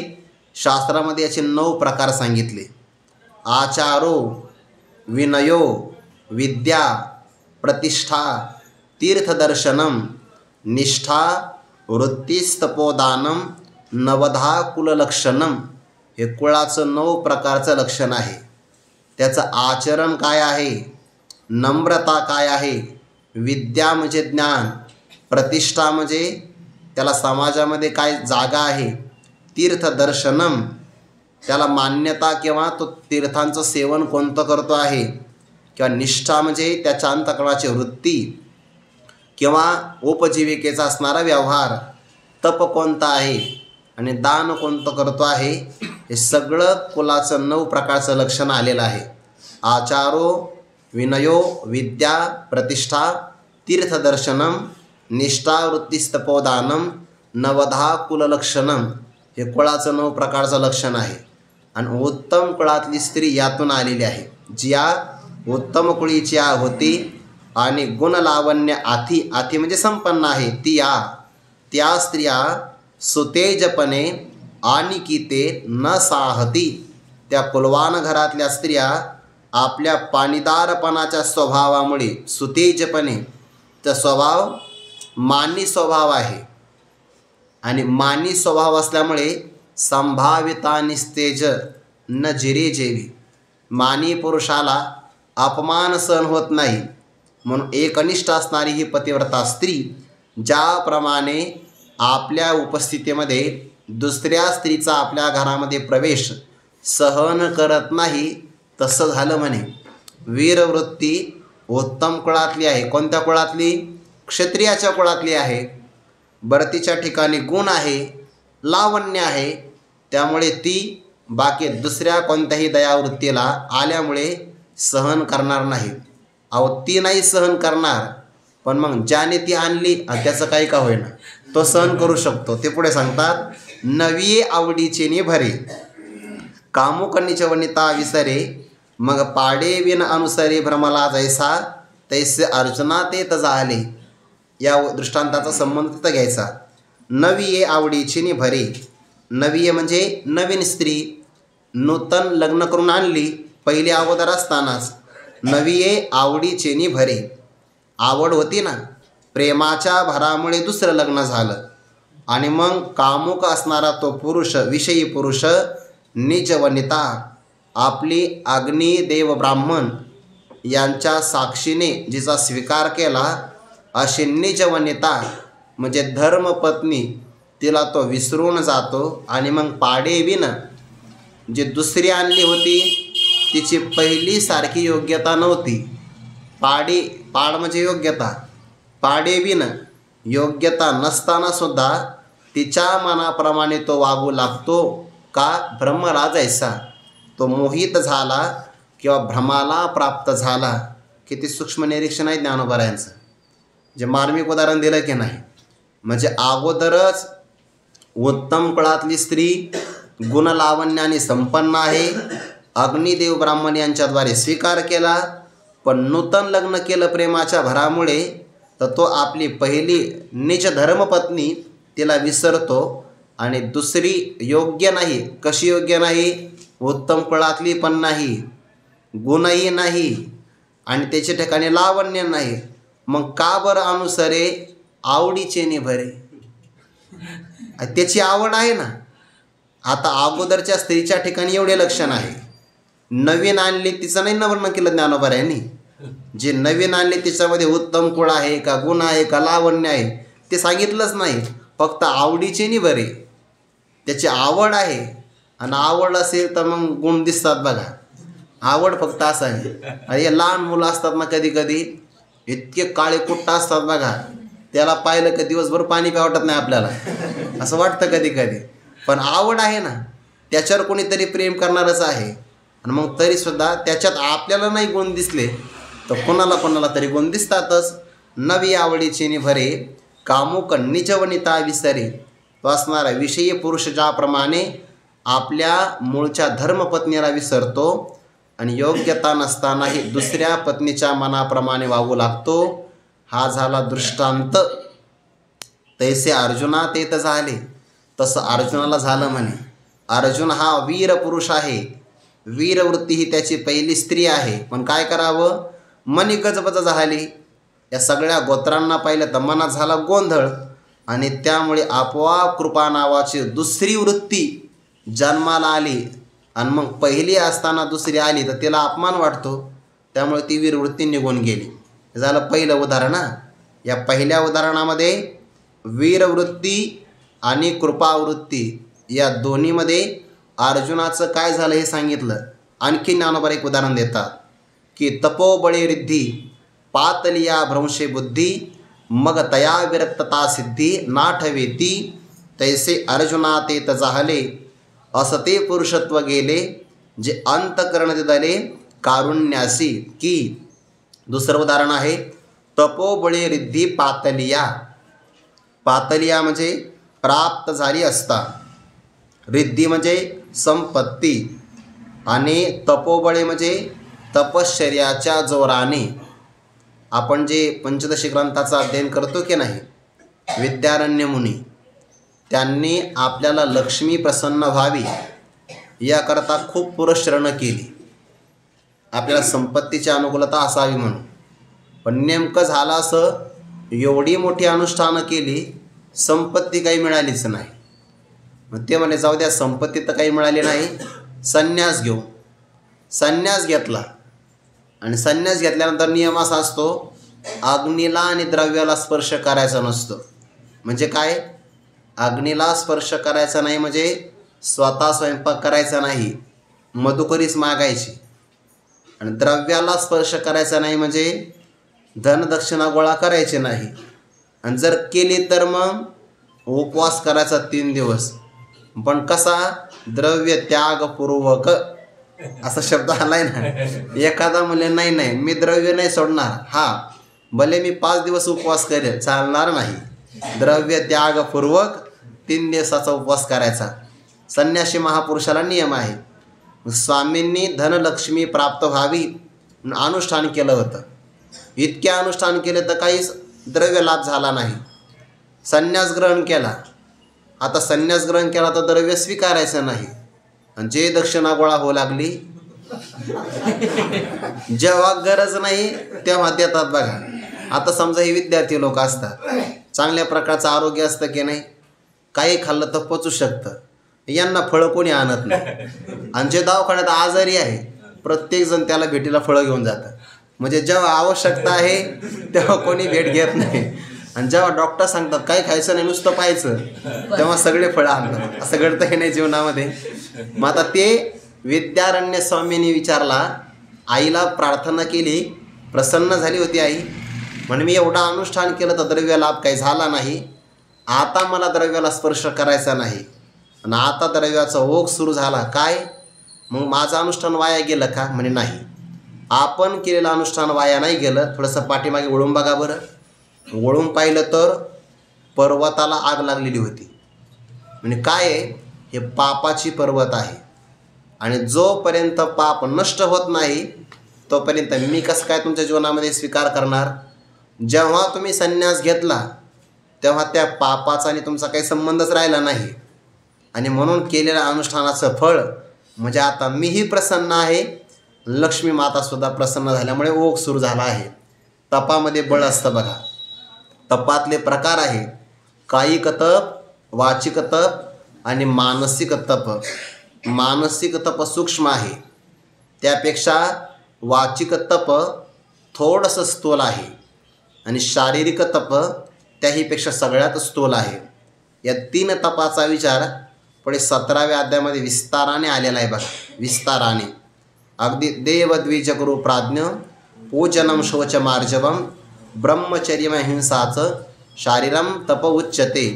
शास्त्रामध्ये याचे 9 प्रकार सांगितले. आचारो, विनयो, विद्या, प्रतिष्ठा, तीर्थदर्शनम, निष्ठा, वृत्तिस्तपोदानम, नवधा कुललक्षणम. हे कुळाचं 9 प्रकारचं लक्षण आहे. त्याचं आचरण काय आहे? नम्रता काय आहे? विद्या म्हणजे ज्ञान. प्रतिष्ठा म्हणजे त्याला समाजामध्ये काय जागा आहे. तीर्थदर्शनम, त्याला मान्यता किंवा तो तीर्थांचं सेवन कोणतं करतो आहे. किंवा निष्ठा म्हणजे त्याच्या अंतःकरणाची वृत्ती किंवा उपजीविकेचा असणारा व्यवहार. तप कोणता आहे आणि दान कोणतं करतो आहे. हे सगळं कुलाचं 9 प्रकारचं लक्षण आलेलं आहे. आचारो, विनयो, विद्या, प्रतिष्ठा, तीर्थदर्शनम, निष्ठा, वृत्तिस्तपोदानम, नवधा कुललक्षणम. हे कुळाचं 9 प्रकारचं लक्षण आहे. आणि उत्तम कुळातली स्त्री यातून आलेली आहे. ज्या उत्तम कुळीची होती आणि गुणलावण्य आथी म्हणजे संपन्न आहे त्या स्त्रिया सुतेजपणे आणि की ते न साहती. त्या कुलवान घरातल्या स्त्रिया आपल्या पाणीदारपणाच्या स्वभावामुळे सुतेजपणे, त्या स्वभाव मानी स्वभाव आहे आणि मानी स्वभाव असल्यामुळे संभाविता निस्तेज न जिरे जेवी. मानी पुरुषाला अपमान सहन होत नाही. म्हणून एकनिष्ठ असणारी ही पतिव्रता स्त्री ज्याप्रमाणे आपल्या उपस्थितीमध्ये दुसऱ्या स्त्रीचा आपल्या घरामध्ये प्रवेश सहन करत नाही, तसं झालं म्हणे. वीरवृत्ती उत्तम कुळातली आहे. कोणत्या कुळातली? क्षत्रियाच्या कुळातली आहे. बरतीच्या ठिकाणी गुण आहे, लावण्य आहे. त्यामुळे ती बाकी दुसऱ्या कोणत्याही दयावृत्तीला आल्यामुळे सहन करणार नाही. ती नाही सहन करणार, पण मग ज्याने ती आणली त्याचं काही का होईना तो सहन करू शकतो. ते पुढे सांगतात, नवी आवडीचे नि भरे कामुकन्नीचे वनिता विसरे, मग पाडे विन अनुसरे भ्रमला जैसा, तैसे अर्जुना ते तजाले. या दृष्टांताचा संबंध तिथं घ्यायचा. नवी आवडीची नि भरे. नवी म्हणजे नवीन स्त्री, नूतन लग्न करून आणली पहिली अगोदर असतानाच. नवी आवडीचे नि भरे. आवड होती ना, प्रेमाच्या भरामुळे दुसरं लग्न झालं आणि मग कामुक असणारा तो पुरुष, विषयी पुरुष, निज वनिता आपली अग्नी देव ब्राह्मण यांच्या साक्षीने जिचा स्वीकार केला, अशी निज वनिता म्हणजे धर्मपत्नी, तिला तो विसरून जातो. आणि मग पाडे विन, जी दुसरी आणली होती तिची पहिली सारखी योग्यता नव्हती. पाड म्हणजे योग्यता. पाडे विन योग्यता नसताना सुद्धा तिच्या मनाप्रमाणे तो वागू लागतो का? भ्रमराज ऐसा, तो मोहित झाला किंवा भ्रमाला प्राप्त झाला. किती सूक्ष्म निरीक्षण आहे ज्ञानोबरायांचं. जे मार्मिक उदाहरण दिलं की नाही. म्हणजे अगोदरच उत्तम कुळातली स्त्री गुणलावण्याने संपन्न आहे, अग्निदेव ब्राह्मण यांच्याद्वारे स्वीकार केला, पण नूतन लग्न केलं प्रेमाच्या भरामुळे, तर तो आपली पहिली निज धर्मपत्नी तिला विसरतो आणि दुसरी योग्य नाही. कशी योग्य नाही? उत्तम कुळातली पण नाही, गुणही नाही आणि त्याच्या ठिकाणी लावण्य नाही. मग का बरं अनुसरे? आवडीचे नि भरे. त्याची आवड आहे ना. आता अगोदरच्या स्त्रीच्या ठिकाणी एवढे लक्षण आहे. नवीन आणली तिचं नाही वर्णन केलं ज्ञानोबरायांनी. जे नवीन आणले त्याच्यामध्ये उत्तम कुळ आहे का, गुण आहे का, लावण्य आहे ते सांगितलंच नाही. फक्त आवडीचे नि भरे. त्याची आवड आहे आणि आवड असेल तर मग गुण दिसतात बघा. आवड फक्त असं आहे. हे लहान मुलं असतात ना, कधी कधी इतके काळे कुट्ट असतात बघा, त्याला पाहिलं की दिवसभर पाणी प्या वाटत नाही आपल्याला, असं वाटतं कधी कधी. पण आवड आहे ना, त्याच्यावर कोणीतरी प्रेम करणारच आहे. आणि मग तरीसुद्धा त्याच्यात आपल्याला नाही गुण दिसले तर कोणाला तरी गुण दिसतातच. नवी आवडीचे नि भरे कामुक निजवनिता विसरे. तो असणारा विषयी पुरुष ज्याप्रमाणे आपल्या मूळच्या धर्मपत्नीला विसरतो आणि योग्यता नसतानाही दुसऱ्या पत्नीच्या मनाप्रमाणे वागू लागतो, हा झाला दृष्टांत. तैसे अर्जुना ते तर झाले. तसं अर्जुनाला झालं म्हणे. अर्जुन हा वीर पुरुष आहे. वीरवृत्ती ही त्याची पहिली स्त्री आहे. पण काय करावं? मनी गजबज झाली. या सगळ्या गोत्रांना पाहिलं तर मनात झाला गोंधळ आणि त्यामुळे आपोआप कृपा नावाची दुसरी वृत्ती जन्माला आली. आणि मग पहिली असताना दुसरी आली तर तिला अपमान वाटतो, त्यामुळे ती वीरवृत्ती निघून गेली. झालं पहिलं उदाहरण. या पहिल्या उदाहरणामध्ये वीरवृत्ती आणि कृपावृत्ती या दोन्हीमध्ये अर्जुनाचं काय झालं हे सांगितलं. आणखी ज्ञानोबा एक उदाहरण देतात की तपोबळे रिद्धी पातलिया भ्रंशे बुद्धी, मग तया विरक्तता सिद्धी नाठवेती. तैसे अर्जुना ते तजाहले, असते पुरुषत्व गेले, जे अंतकरण दिदले कारुण्यासी. की दुसरं उदाहरण आहे तपोबळे रिद्धी पातलिया. पातलिया म्हणजे प्राप्त झाली असता, रिद्धी म्हणजे संपत्ती. आणि तपोबळे म्हणजे तपश्चर्याच्या जोराने आपण जे पंचदशी ग्रंथाचं अध्ययन करतो की नाही, विद्यारण्य मुनी त्यांनी आपल्याला लक्ष्मी प्रसन्न व्हावी याकरता खूप पुरश्चरणं केली, आपल्याला संपत्तीची अनुकूलता असावी म्हणून. पण नेमकं झालं असं, एवढी मोठी अनुष्ठानं केली, संपत्ती काही मिळालीच नाही. मग ते म्हणे जाऊ द्या, संपत्ती तर काही मिळाली नाही, संन्यास घेऊ. संन्यास घेतला आणि संन्यास घेतल्यानंतर नियम असा असतो, अग्नीला आणि द्रव्याला स्पर्श करायचा नसतो. म्हणजे काय, अग्नीला स्पर्श करायचा नाही म्हणजे स्वतः स्वयंपाक करायचा नाही, मधुकरीच मागायची. आणि द्रव्याला स्पर्श करायचा नाही म्हणजे धनदक्षिणा गोळा करायचे नाही. आणि जर केली तर मग उपवास करायचा 3 दिवस. पण कसा, द्रव्य त्यागपूर्वक असा शब्द आलाय ना. एखादा म्हणले नाही मी द्रव्य नाही सोडणार, भले मी 5 दिवस उपवास करेल, चालणार नाही. द्रव्य त्यागपूर्वक 3 दिवसाचा उपवास करायचा. संन्यासी महापुरुषाला नियम आहे. स्वामींनी धनलक्ष्मी प्राप्त व्हावी अनुष्ठान केलं होतं. इतके अनुष्ठान केले तर काहीच द्रव्य लाभ झाला नाही. संन्यास ग्रहण केला. आता संन्यास ग्रहण केला तर द्रव्य स्वीकारायचं नाही. आणि जे दक्षिणा गोळा होऊ लागली, जेव्हा गरज नाही तेव्हा देतात बघा. आता समजा हे विद्यार्थी लोक असतात, चांगल्या प्रकारचं आरोग्य असतं की नाही, काही खाल्लं तर पचू शकतं, यांना फळं कोणी आणत नाही. आणि जे दवाखान्यात आजारी आहे, प्रत्येकजण त्याला भेटीला फळं घेऊन जातं. म्हणजे जेव्हा आवश्यकता आहे तेव्हा कोणी भेट घेत नाही. आणि जेव्हा डॉक्टर सांगतात काही खायचं नाही नुसतं पाहायचं, तेव्हा सगळे फळं आणतात. असं घडतं हे नाही जीवनामध्ये. मग आता ते विद्यारण्य स्वामींनी विचारला, आईला प्रार्थना केली, प्रसन्न झाली होती आई. म्हणून मी एवढं अनुष्ठान केलं तर द्रव्य लाभ काही झाला नाही, आता मला द्रव्याला स्पर्श करायचा नाही. आणि आता द्रव्याचा ओघ सुरू झाला, काय मग माझं अनुष्ठान वाया गेलं का? म्हणे नाही, आपण केलेलं अनुष्ठान वाया नाही गेलं. थोडंसं पाठीमागे वळून बघा बरं. वळून पाहिलं तर पर्वताला आग लागलेली होती. म्हणजे काय आहे, हे पापाची पर्वत आहे. आणि जोपर्यंत पाप नष्ट होत नाही तोपर्यंत मी कसं काय तुमच्या जीवनामध्ये स्वीकार करणार? जेव्हा तुम्ही संन्यास घेतला तेव्हा त्या पापाचा आणि तुमचा काही संबंधच राहिला नाही. आणि म्हणून केलेल्या अनुष्ठानाचं फळ म्हणजे आता मीही प्रसन्न आहे, लक्ष्मी मातासुद्धा प्रसन्न झाल्यामुळे ओघ सुरू झाला आहे. तपामध्ये बळ असतं बघा. तपातले प्रकार आहे कायिक तप, वाचिक तप आणि मानसिक तप. मानसिक तप सूक्ष्म आहे, त्यापेक्षा वाचिक तप थोडंसं स्थूल आहे. आणि शारीरिक तप त्याहीपेक्षा सगळ्यात स्थूल आहे. या 3 तपाचा विचार पुढे 17व्या अध्यायामध्ये विस्ताराने आलेला आहे बघा. विस्ताराने अगदी देवद्विज गुरु प्राज्ञ पूजनम शौचमार्जवम ब्रह्मचर्यमहिंसाचं शारीरम तप उच्यते.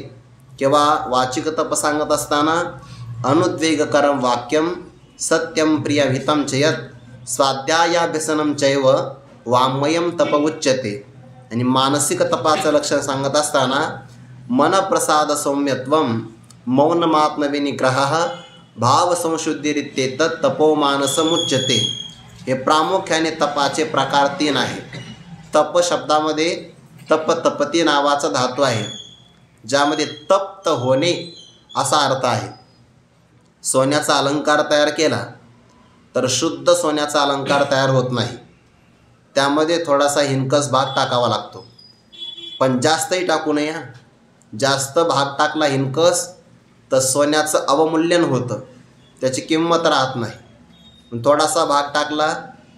किंवा वाचिक तप सांगत असताना अनुद्वेगकरम वाक्यम सत्यम प्रियहितं च यत् स्वाध्यायाभ्यसनं चैव वाङ्मयं तप उच्यते. आणि मानसिक तपाचं लक्षण सांगत असताना मनप्रसाद सौम्यत्वम मौनमात्मविनिग्रह भावसंशुद्धिरित्येतत् तपो मानसमुच्यते. हे प्रामुख्याने तपाचे प्रकार 3 आहेत. तप शब्दामध्ये तप तपती नावाचा धातू आहे, ज्यामध्ये तप्त होणे असा अर्थ आहे. सोन्याचा अलंकार तयार केला तर शुद्ध सोन्याचा अलंकार तयार होत नाही, त्यामध्ये थोडासा हिनकस भाग टाकावा लागतो. पण जास्तही टाकू नये. जास्त भाग टाकला हिनकस तर सोन्याचं अवमूल्यन होतं, त्याची किंमत राहत नाही. थोडासा भाग टाकला,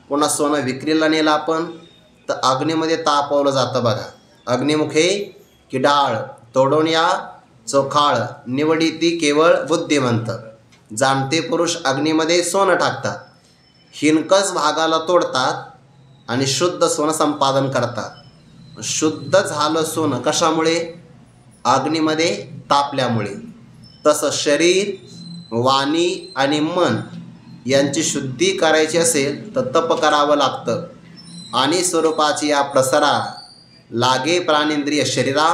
पुन्हा सोनं विक्रीला नेलं आपण तर अग्नीमध्ये तापवलं जातं बघा. अग्निमुखे की डाळ तोडून या चोखाळ निवडी ती केवळ बुद्धिमंत. जाणते पुरुष अग्नीमध्ये सोनं टाकतात, हिनकस भागाला तोडतात आणि शुद्ध सोनं संपादन करतात. शुद्ध झालं सोनं कशामुळे? अग्नीमध्ये तापल्यामुळे. तसं शरीर, वाणी आणि मन यांची शुद्धी करायची असेल तर तप करावं लागतं. आणि स्वरूपाची या प्रसरा लागे प्राणेंद्रिय शरीरा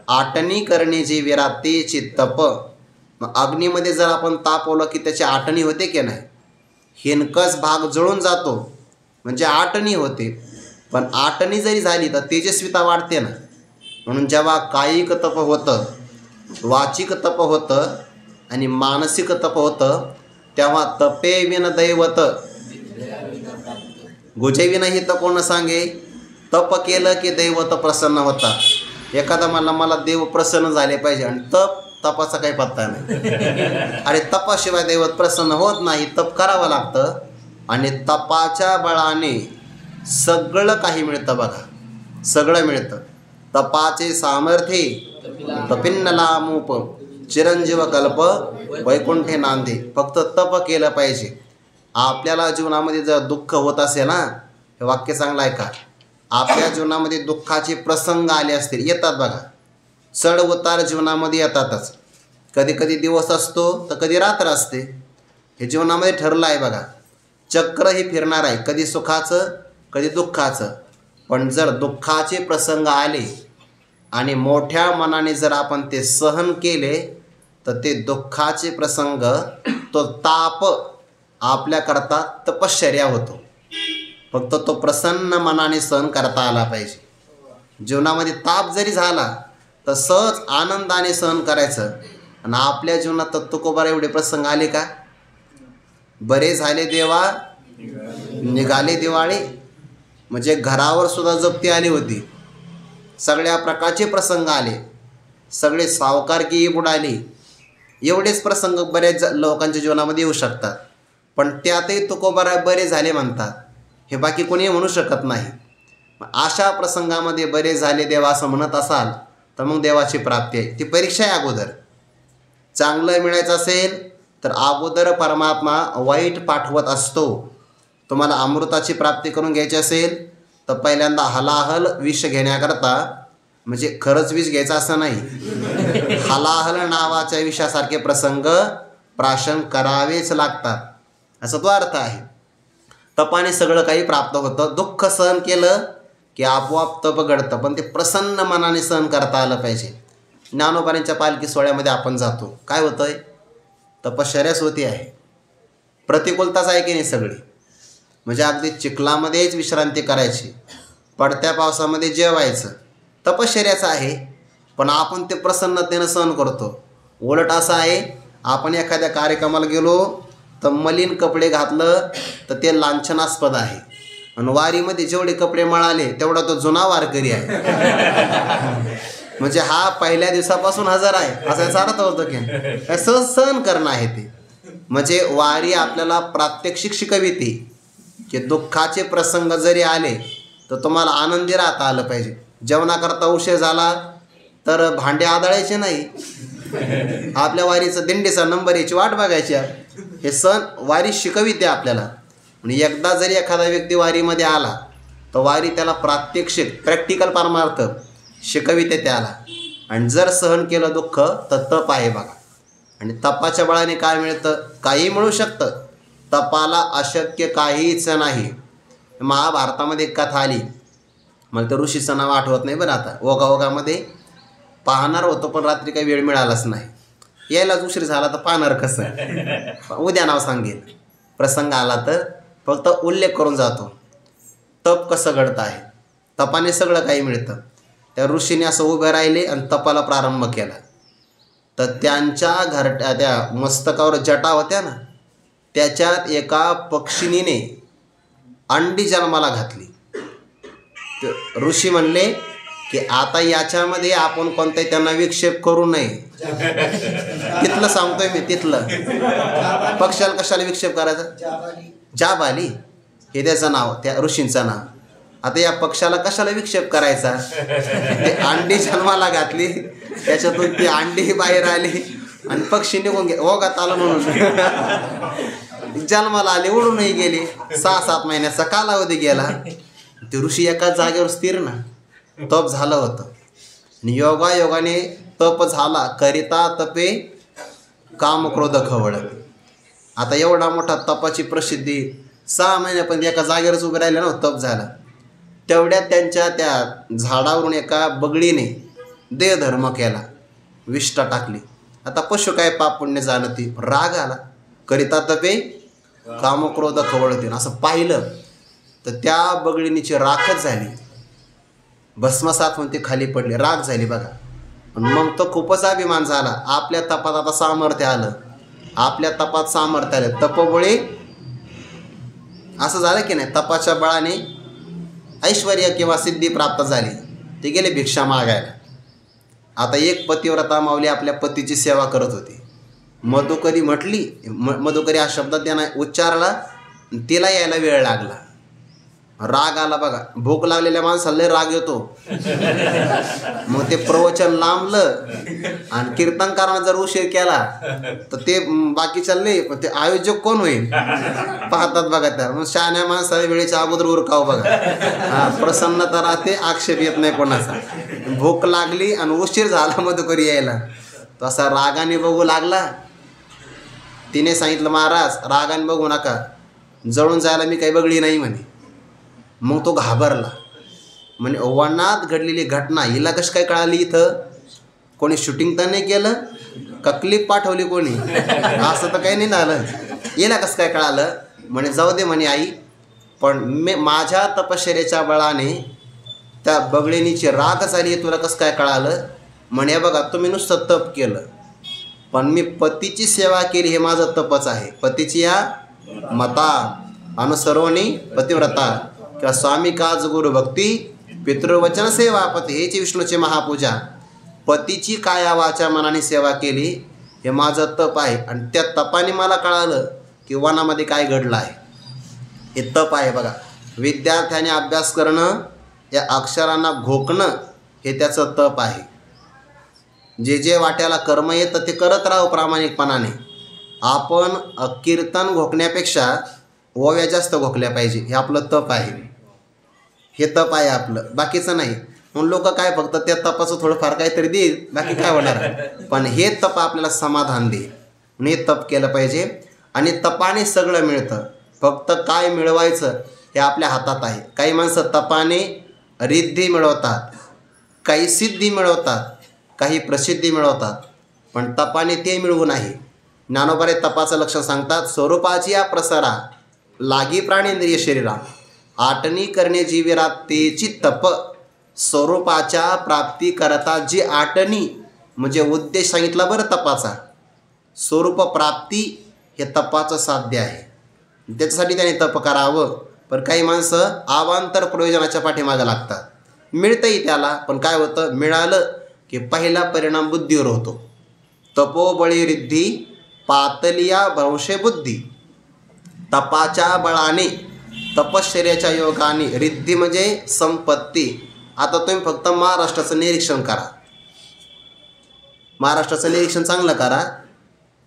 आटणी करणे जे विरातेची तप. मग अग्नीमध्ये जर आपण तापवलं की त्याची आटणी होते की नाही? हिणकस भाग जळून जातो, म्हणजे आटणी होते. पण आटणी जरी झाली तर तेजस्विता वाढते ना. म्हणून जेव्हा कायिक तप होतं, वाचिक तप होतं आणि मानसिक तप होतं, तेव्हा तपे विन दैवत गुजेविन ही तर कोण सांगे. तप केलं की दैवत प्रसन्न होता. एखादा मला देव प्रसन्न झाले पाहिजे आणि तपाचा काही पत्ता नाही. अरे तपाशिवाय दैवत प्रसन्न होत नाही. तप करावं लागतं आणि तपाच्या बळाने सगळं काही मिळतं बघा, सगळं मिळतं. तपाचे सामर्थ्ये तपिन्नला मूप चिरंजीव कल्प वैकुंठे नांदे. फक्त तप केलं पाहिजे. आपल्याला जीवनामध्ये जर दुःख होत असेल ना, हे वाक्य चांगलं आहे का, आपल्या जीवनामध्ये दुःखाचे प्रसंग आले असतील, येतात बघा, चढ उतार जीवनामध्ये येतातच. कधी कधी दिवस असतो तर कधी रात्र असते. हे जीवनामध्ये ठरलं आहे बघा. चक्र हे फिरणार आहे, कधी सुखाचं कधी दुःखाचं. पण जर दुःखाचे प्रसंग आले आणि मोठ्या मनाने जर आपण ते सहन केले तर ते दुःखाचे प्रसंग, तो ताप आपल्याकरता तपश्चर्या होतो. फक्त तो प्रसन्न मनाने सहन करता आला पाहिजे. जीवनामध्ये ताप जरी झाला तर सहज आनंदाने सहन करायचं. आणि आपल्या जीवनात तर तुकोबारा एवढे प्रसंग आले का, बरे झाले देवा निघाले दिवाळी, म्हणजे घरावर सुद्धा जप्ती आली होती. सगळ्या प्रकारचे प्रसंग आले, सगळे सावकारकी बुडाली. एवढेच प्रसंग बऱ्याच लोकांच्या जीवनामध्ये येऊ शकतात. पण त्यातही तुकोबारा बरे झाले म्हणतात, हे बाकी कोणी म्हणू शकत नाही. अशा प्रसंगामध्ये बरे झाले देवा असं म्हणत असाल तर मग देवाची प्राप्ती आहे. ती परीक्षा आहे अगोदर. चांगलं मिळायचं असेल तर अगोदर परमात्मा वाईट पाठवत असतो. तुम्हाला अमृताची प्राप्ती करून घ्यायची असेल तर पहिल्यांदा हलाहल विष घेण्याकरता, म्हणजे खरंच विष घ्यायचं असं नाही, हलाहल नावाच्या विषासारखे प्रसंग प्राशन करावेच लागतात, असा तो अर्थ आहे. तपाने सगळं काही प्राप्त होतं. दुःख सहन केलं की आपोआप तप घडतं, पण ते प्रसन्न मनाने सहन करता आलं पाहिजे. ज्ञानोबांच्या पालखी सोहळ्यामध्ये आपण जातो, काय होतं आहे, तपश्चर्याच होती आहे. प्रतिकूलताच आहे की नाही सगळी, म्हणजे अगदी चिखलामध्येच विश्रांती करायची, पडत्या पावसामध्ये जेवायचं, तपश्चर्याचं आहे. पण आपण ते प्रसन्नतेनं सहन करतो. उलट असं आहे, आपण एखाद्या कार्यक्रमाला गेलो तर मलिन कपडे घातलं तर ते लांछनास्पद आहे, आणि वारीमध्ये जेवढे कपडे मिळाले तेवढा तो जुना वारकरी आहे. म्हणजे हा पहिल्या दिवसापासून हजर आहे असं याचा अर्थ होतो की सहन करणं आहे ते. म्हणजे वारी आपल्याला प्रात्यक्षिक शिकविते की दुःखाचे प्रसंग जरी आले तर तुम्हाला आनंदी राहता आलं पाहिजे. जेवणाकरता उशीर झाला तर भांडे आदळायचे नाही, आपल्या वारीचं दिंडीचा नंबर याची वाट बघायची. हे सण वारी शिकविते आपल्याला. आणि एकदा जरी एखादा व्यक्ती वारीमध्ये आला तर वारी त्याला प्रात्यक्षिक प्रॅक्टिकल परमार्थ शिकविते त्याला. आणि जर सहन केलं दुःख तर तप आहे बघा. आणि तपाच्या बळाने काय मिळतं, काही मिळू शकतं. तपाला अशक्य काहीच नाही. महाभारतामध्ये एक कथा आली, मला तर ऋषीचं नाव आठवत नाही बरं आता. ओघामध्ये पाहणार होतो पण रात्री काही वेळ मिळालाच नाही, यायलाच उशीर झाला तर पाहणार कसं, उद्या नाव सांगेल. प्रसंग आला तर फक्त उल्लेख करून जातो. तप कसं घडतं आहे, तपाने सगळं काही मिळतं. त्या ऋषीने असं उभे राहिले आणि तपाला प्रारंभ केला. तर त्यांच्या घरट्या त्या मस्तकावर जटा होत्या ना, त्याच्यात एका पक्षिणीने अंडी जन्माला घातली. ऋषी म्हणले की आता याच्यामध्ये आपण कोणताही त्यांना विक्षेप करू नये. तिथलं सांगतोय मी, तिथलं पक्षाला कशाला विक्षेप करायचा, जाबाली हे त्याचं नाव, त्या ऋषींचं नाव. आता या पक्षाला कशाला विक्षेप करायचा, ते अंडी जन्माला घातली, त्याच्यातून ती अंडी बाहेर आली आणि पक्षी निघून ओघात आलं म्हणून जन्माला आले, उडूनही गेले. 6-7 महिन्याचा कालावधी गेला. ते ऋषी एकाच जागेवर स्थिर ना, तप झालं होतं. आणि योगाने तप झाला, करिता तपे काम क्रोध खवळ. आता एवढा मोठा तपाची प्रसिद्धी 6 महिन्यापर्यंत एका जागेवरच उभे राहिले ना, तप झाला. तेवढ्यात त्यांच्या त्या झाडावरून एका बगडीने देहधर्म केला, विष्ठा टाकली. आता पशु काय पाप पुण्य जाणती, राग आला. करिता तपे कामक्रोध खवळतीन असं पाहिलं तर त्या बगळीनीची राखच झाली, भस्मसात होऊन ती खाली पडली, राख झाली बघा. मग तो खूपच अभिमान झाला. आपल्या तपात आता सामर्थ्य आलं, आपल्या तपात सामर्थ्य आलं, तपबळी असं झालं की नाही, तपाच्या बळाने ऐश्वर्य किंवा सिद्धी प्राप्त झाली. ते गेले भिक्षा मागायला. आता एक पतिव्रता माऊली आपल्या पतीची सेवा करत होती. मधुकरी म्हटली, मधुकरी हा शब्द त्यानं उच्चारला, तिला यायला वेळ लागला. राग आला बघा. भूक लागलेल्या माणसाला लय राग येतो. मग ते प्रवचन लांबलं आणि कीर्तनकारांना जर उशीर केला तर ते बाकी चालले, ते आयोजक कोण होईल पाहतात बघा. त्या मग शहाण्या माणसाला वेळेच्या अगोदर उरकाव बघा. प्रसन्नता राहते, आक्षेप येत नाही कोणाचा. भूक लागली आणि उशीर झाला मधुकरी यायला, तो असा रागाने बघू लागला. तिने सांगितलं, महाराज रागाने बघू नका, जळून जायला मी काही बगळी नाही म्हणे. मग तो घाबरला. म्हणजे वनात घडलेली घटना हिला कशी काय कळाली? इथं कोणी शूटिंग तर नाही केलं का, क्लिप पाठवली कोणी, असं तर काही नाही झालं. हिला कसं काय कळालं? म्हणे जाऊ दे म्हणे आई, पण माझ्या तपश्चर्याच्या बळाने त्या बगळीनीची राग झाली, तुला कसं काय कळालं? म्हणे बघा, तुम्ही नुसतं तप केलं, पण मी पतीची सेवा केली, हे माझं तपच आहे. पतीची या मता अनुसरोनी पतिव्रता किंवा स्वामी काज गुरु भक्ती पितृवचन सेवा पती, हेची विष्णूची महापूजा. पतीची काया वाचा मनाने सेवा केली, हे माझं तप आहे. आणि त्या तपाने मला कळालं की वनामध्ये काय घडलं आहे. हे तप आहे बघा. विद्यार्थ्याने अभ्यास करणं, या अक्षरांना घोकणं, हे त्याचं तप आहे. जे जे वाट्याला कर्म येतं ते करत राहू प्रामाणिकपणाने. आपण कीर्तन घोकण्यापेक्षा ओव्या जास्त घोकल्या पाहिजे, हे आपलं तप आहे. हे तप आहे आपलं, बाकीचं नाही. म्हणून लोक काय फक्त त्या तपाचं थोडंफार काहीतरी देईल, बाकी काय होणार. पण हे तप आपल्याला समाधान देईल, हे तप केलं पाहिजे. आणि तपाने सगळं मिळतं, फक्त काय मिळवायचं हे आपल्या हातात आहे. काही माणसं तपाने रिद्धी मिळवतात, काही सिद्धी मिळवतात, काही प्रसिद्धी मिळवतात, पण तपाने ते मिळवू नाही. ज्ञानोबारे तपाचं लक्षण सांगतात, स्वरूपाची या प्रसारा लागी प्राणेंद्रिय शरीरा, आटणी करणे जीविरा तेची तप. स्वरूपाच्या प्राप्ती करता जी आटणी, म्हणजे उद्देश सांगितला बरं तपाचा. स्वरूप प्राप्ती हे तपाचं साध्य आहे, त्याच्यासाठी त्याने तप करावं. पण काही माणसं अवांतर प्रयोजनाच्या पाठीमागं लागतात. मिळतंही त्याला, पण काय होतं, मिळालं की पहिला परिणाम बुद्धीवर होतो. तपोबळी रिद्धी पातलिया भ्रंशे बुद्धी. तपाच्या बळाने, तपश्चर्याच्या योगाने, रिद्धी म्हणजे संपत्ती. आता तुम्ही फक्त महाराष्ट्राचं निरीक्षण करा, महाराष्ट्राचं निरीक्षण चांगलं करा.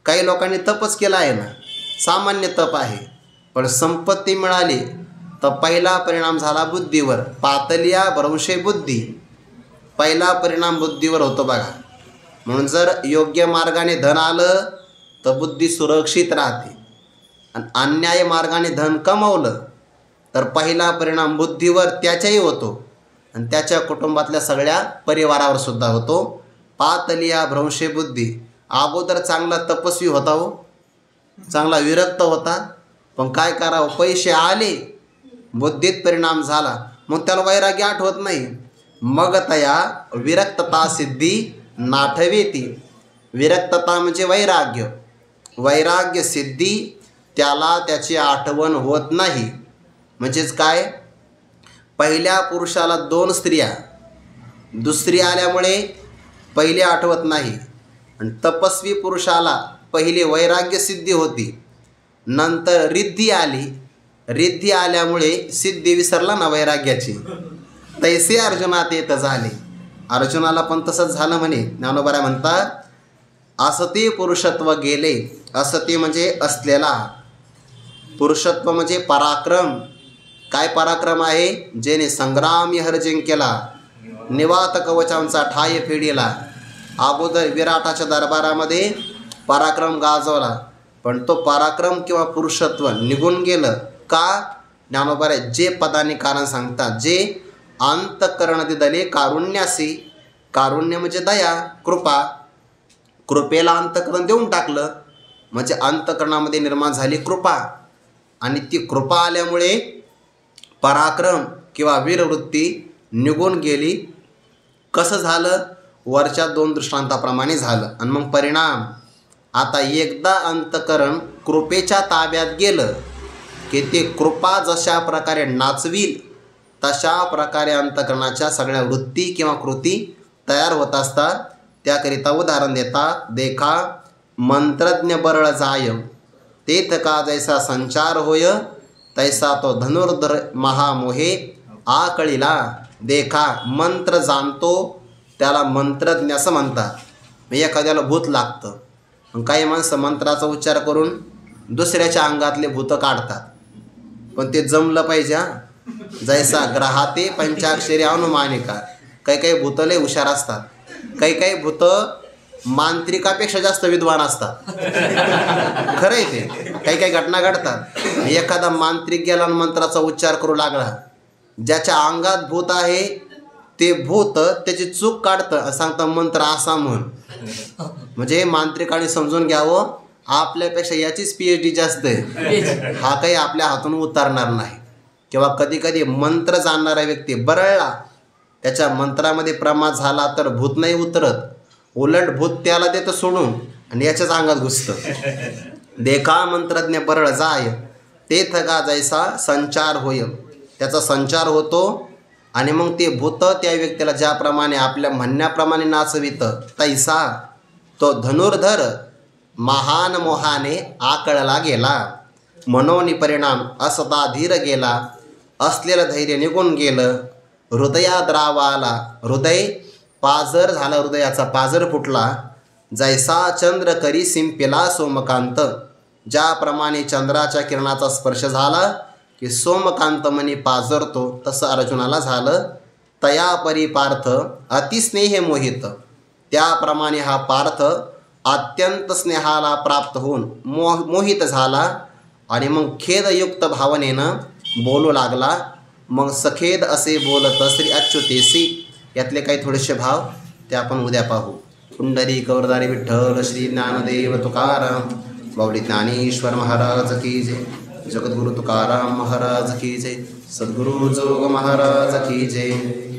काही लोकांनी तपच केलं आहे ना, सामान्य तप आहे, पण संपत्ती मिळाली तर पहिला परिणाम झाला बुद्धीवर. पातलिया भ्रंशे बुद्धी, पहिला परिणाम बुद्धीवर होतो बघा. म्हणून जर योग्य मार्गाने धन आलं तर बुद्धी सुरक्षित राहते, आणि अन्याय मार्गाने धन कमवलं तर पहिला परिणाम बुद्धीवर त्याच्याही होतो, आणि त्याच्या कुटुंबातल्या सगळ्या परिवारावर सुद्धा होतो. पातलिया भ्रंशे बुद्धी. अगोदर चांगला तपस्वी होता हो, चांगला विरक्त होता, पण काय करावं, पैसे आले, बुद्धीत परिणाम झाला, मग त्याला वैराग्य आठवत नाही. मग तया विरक्तता सिद्धी नाठवेती. विरक्तता म्हणजे वैराग्य, वैराग्य सिद्धी त्याला त्याची आठवण होत नाही. म्हणजेच काय, पहिल्या पुरुषाला 2 स्त्रिया, दुसरी आल्यामुळे पहिले आठवत नाही. आणि तपस्वी पुरुषाला पहिले वैराग्य सिद्धी होती, नंतर रिद्धी आली, रिद्धी आल्यामुळे सिद्धी विसरला ना वैराग्याची. तैसे अर्जुनात येत झाले. अर्जुनाला पण तसंच झालं म्हणे. ज्ञानोबा म्हणतात, असती पुरुषत्व गेले. असती म्हणजे असलेला, पुरुषत्व म्हणजे पराक्रम. काय पराक्रम आहे, जेने संग्राम हर जिंकेला, निवात कवचांचा ठाय फेडीला. अगोदर विराटाच्या दरबारामध्ये पराक्रम गाजवला, पण तो पराक्रम किंवा पुरुषत्व निघून गेलं का. ज्ञानोबा जे पदाने कारण सांगतात, जे अंतःकरण दिदले कारुण्यासी. कारुण्य म्हणजे दया, कृपा. कृपेला अंतःकरण देऊन टाकलं म्हणजे अंतःकरणामध्ये निर्माण झाली कृपा. आणि ती कृपा आल्यामुळे पराक्रम किंवा वीरवृत्ती निघून गेली. कसं झालं? वरच्या 2 दृष्टांताप्रमाणे झालं. आणि मग परिणाम, आता एकदा अंतकरण कृपेच्या ताब्यात गेलं की ते कृपा जशा प्रकारे नाचविल तशा प्रकारे अंतकरणाच्या सगळ्या वृत्ती किंवा कृती तयार होत असतात. त्याकरिता उदाहरण देतात. देखा मंत्रज्ञ बरळ जाय, तेथ का जैसा संचार होय, तैसा तो धनुर्धर महामोहे आकळीला. देखा मंत्र जाणतो त्याला मंत्रज्ञ असं म्हणतात. एखाद्याला भूत लागतं, काही माणसं मंत्राचा उच्चार करून दुसऱ्याच्या अंगातले भूत काढतात. पण ते जमलं पाहिजे. जैसा ग्रहाते पंचाक्षरी अनुमानिका. काही भूतले हुशार असतात, काही भूत मांत्रिकापेक्षा जास्त विद्वान असतात. खरं आहे ते. काही घटना घडतात. एखादा मांत्रिक गेला आणि मंत्राचा उच्चार करू लागला, ज्याच्या अंगात भूत आहे ते भूत त्याची चूक काढतं, सांगतं मंत्र असा म्हण. म्हणजे मांत्रिकाने समजून घ्यावं आपल्यापेक्षा याचीच PhD जास्त आहे, हा काही आपल्या हातून उतरणार नाही. किंवा कधी मंत्र जाणणारा व्यक्ती बरळला, त्याच्या मंत्रामध्ये प्रमाद झाला तर भूत नाही उतरत, उलट भूत त्याला देतं सोडून आणि याच्याच अंगात घुसतं. देखा मंत्रज्ञ बरळ जाय, तेथ का जैसा संचार होय. त्याचा संचार होतो आणि मग ते भूत त्या व्यक्तीला ज्याप्रमाणे आपल्या म्हणण्याप्रमाणे नाचवितं, तैसा तो धनुर्धर महान मोहाने आकळला गेला. मनोनी परिणाम असता धीर गेला, असलेलं धैर्य निघून गेलं. हृदयात राव आला, हृदय पाजर झालं, हृदयाचा पाजर फुटला. जैसा चंद्र करी सिंपिला सोमकांत, ज्याप्रमाणे चंद्राच्या किरणाचा स्पर्श झाला की सोमकांत मनी पाजरतो, तसं अर्जुनाला झालं. तया परी पार्थ अतिस्नेह मोहित, त्याप्रमाणे हा पार्थ अत्यंत स्नेहाला प्राप्त होऊन मोहित झाला आणि मग खेदयुक्त भावनेनं बोलू लागला. मग सखेद असे बोलत श्री अच्युतेसी. यातले काही थोडेसे भाव ते आपण उद्या पाहू. पुंडरी कवरदारी विठ्ठल श्री ज्ञानदेव तुकाराम बावडी ज्ञानेश्वर महाराज की जय. जगद्गुरु तुकाराम महाराज की जय. सद्गुरु जोग महाराज की जय.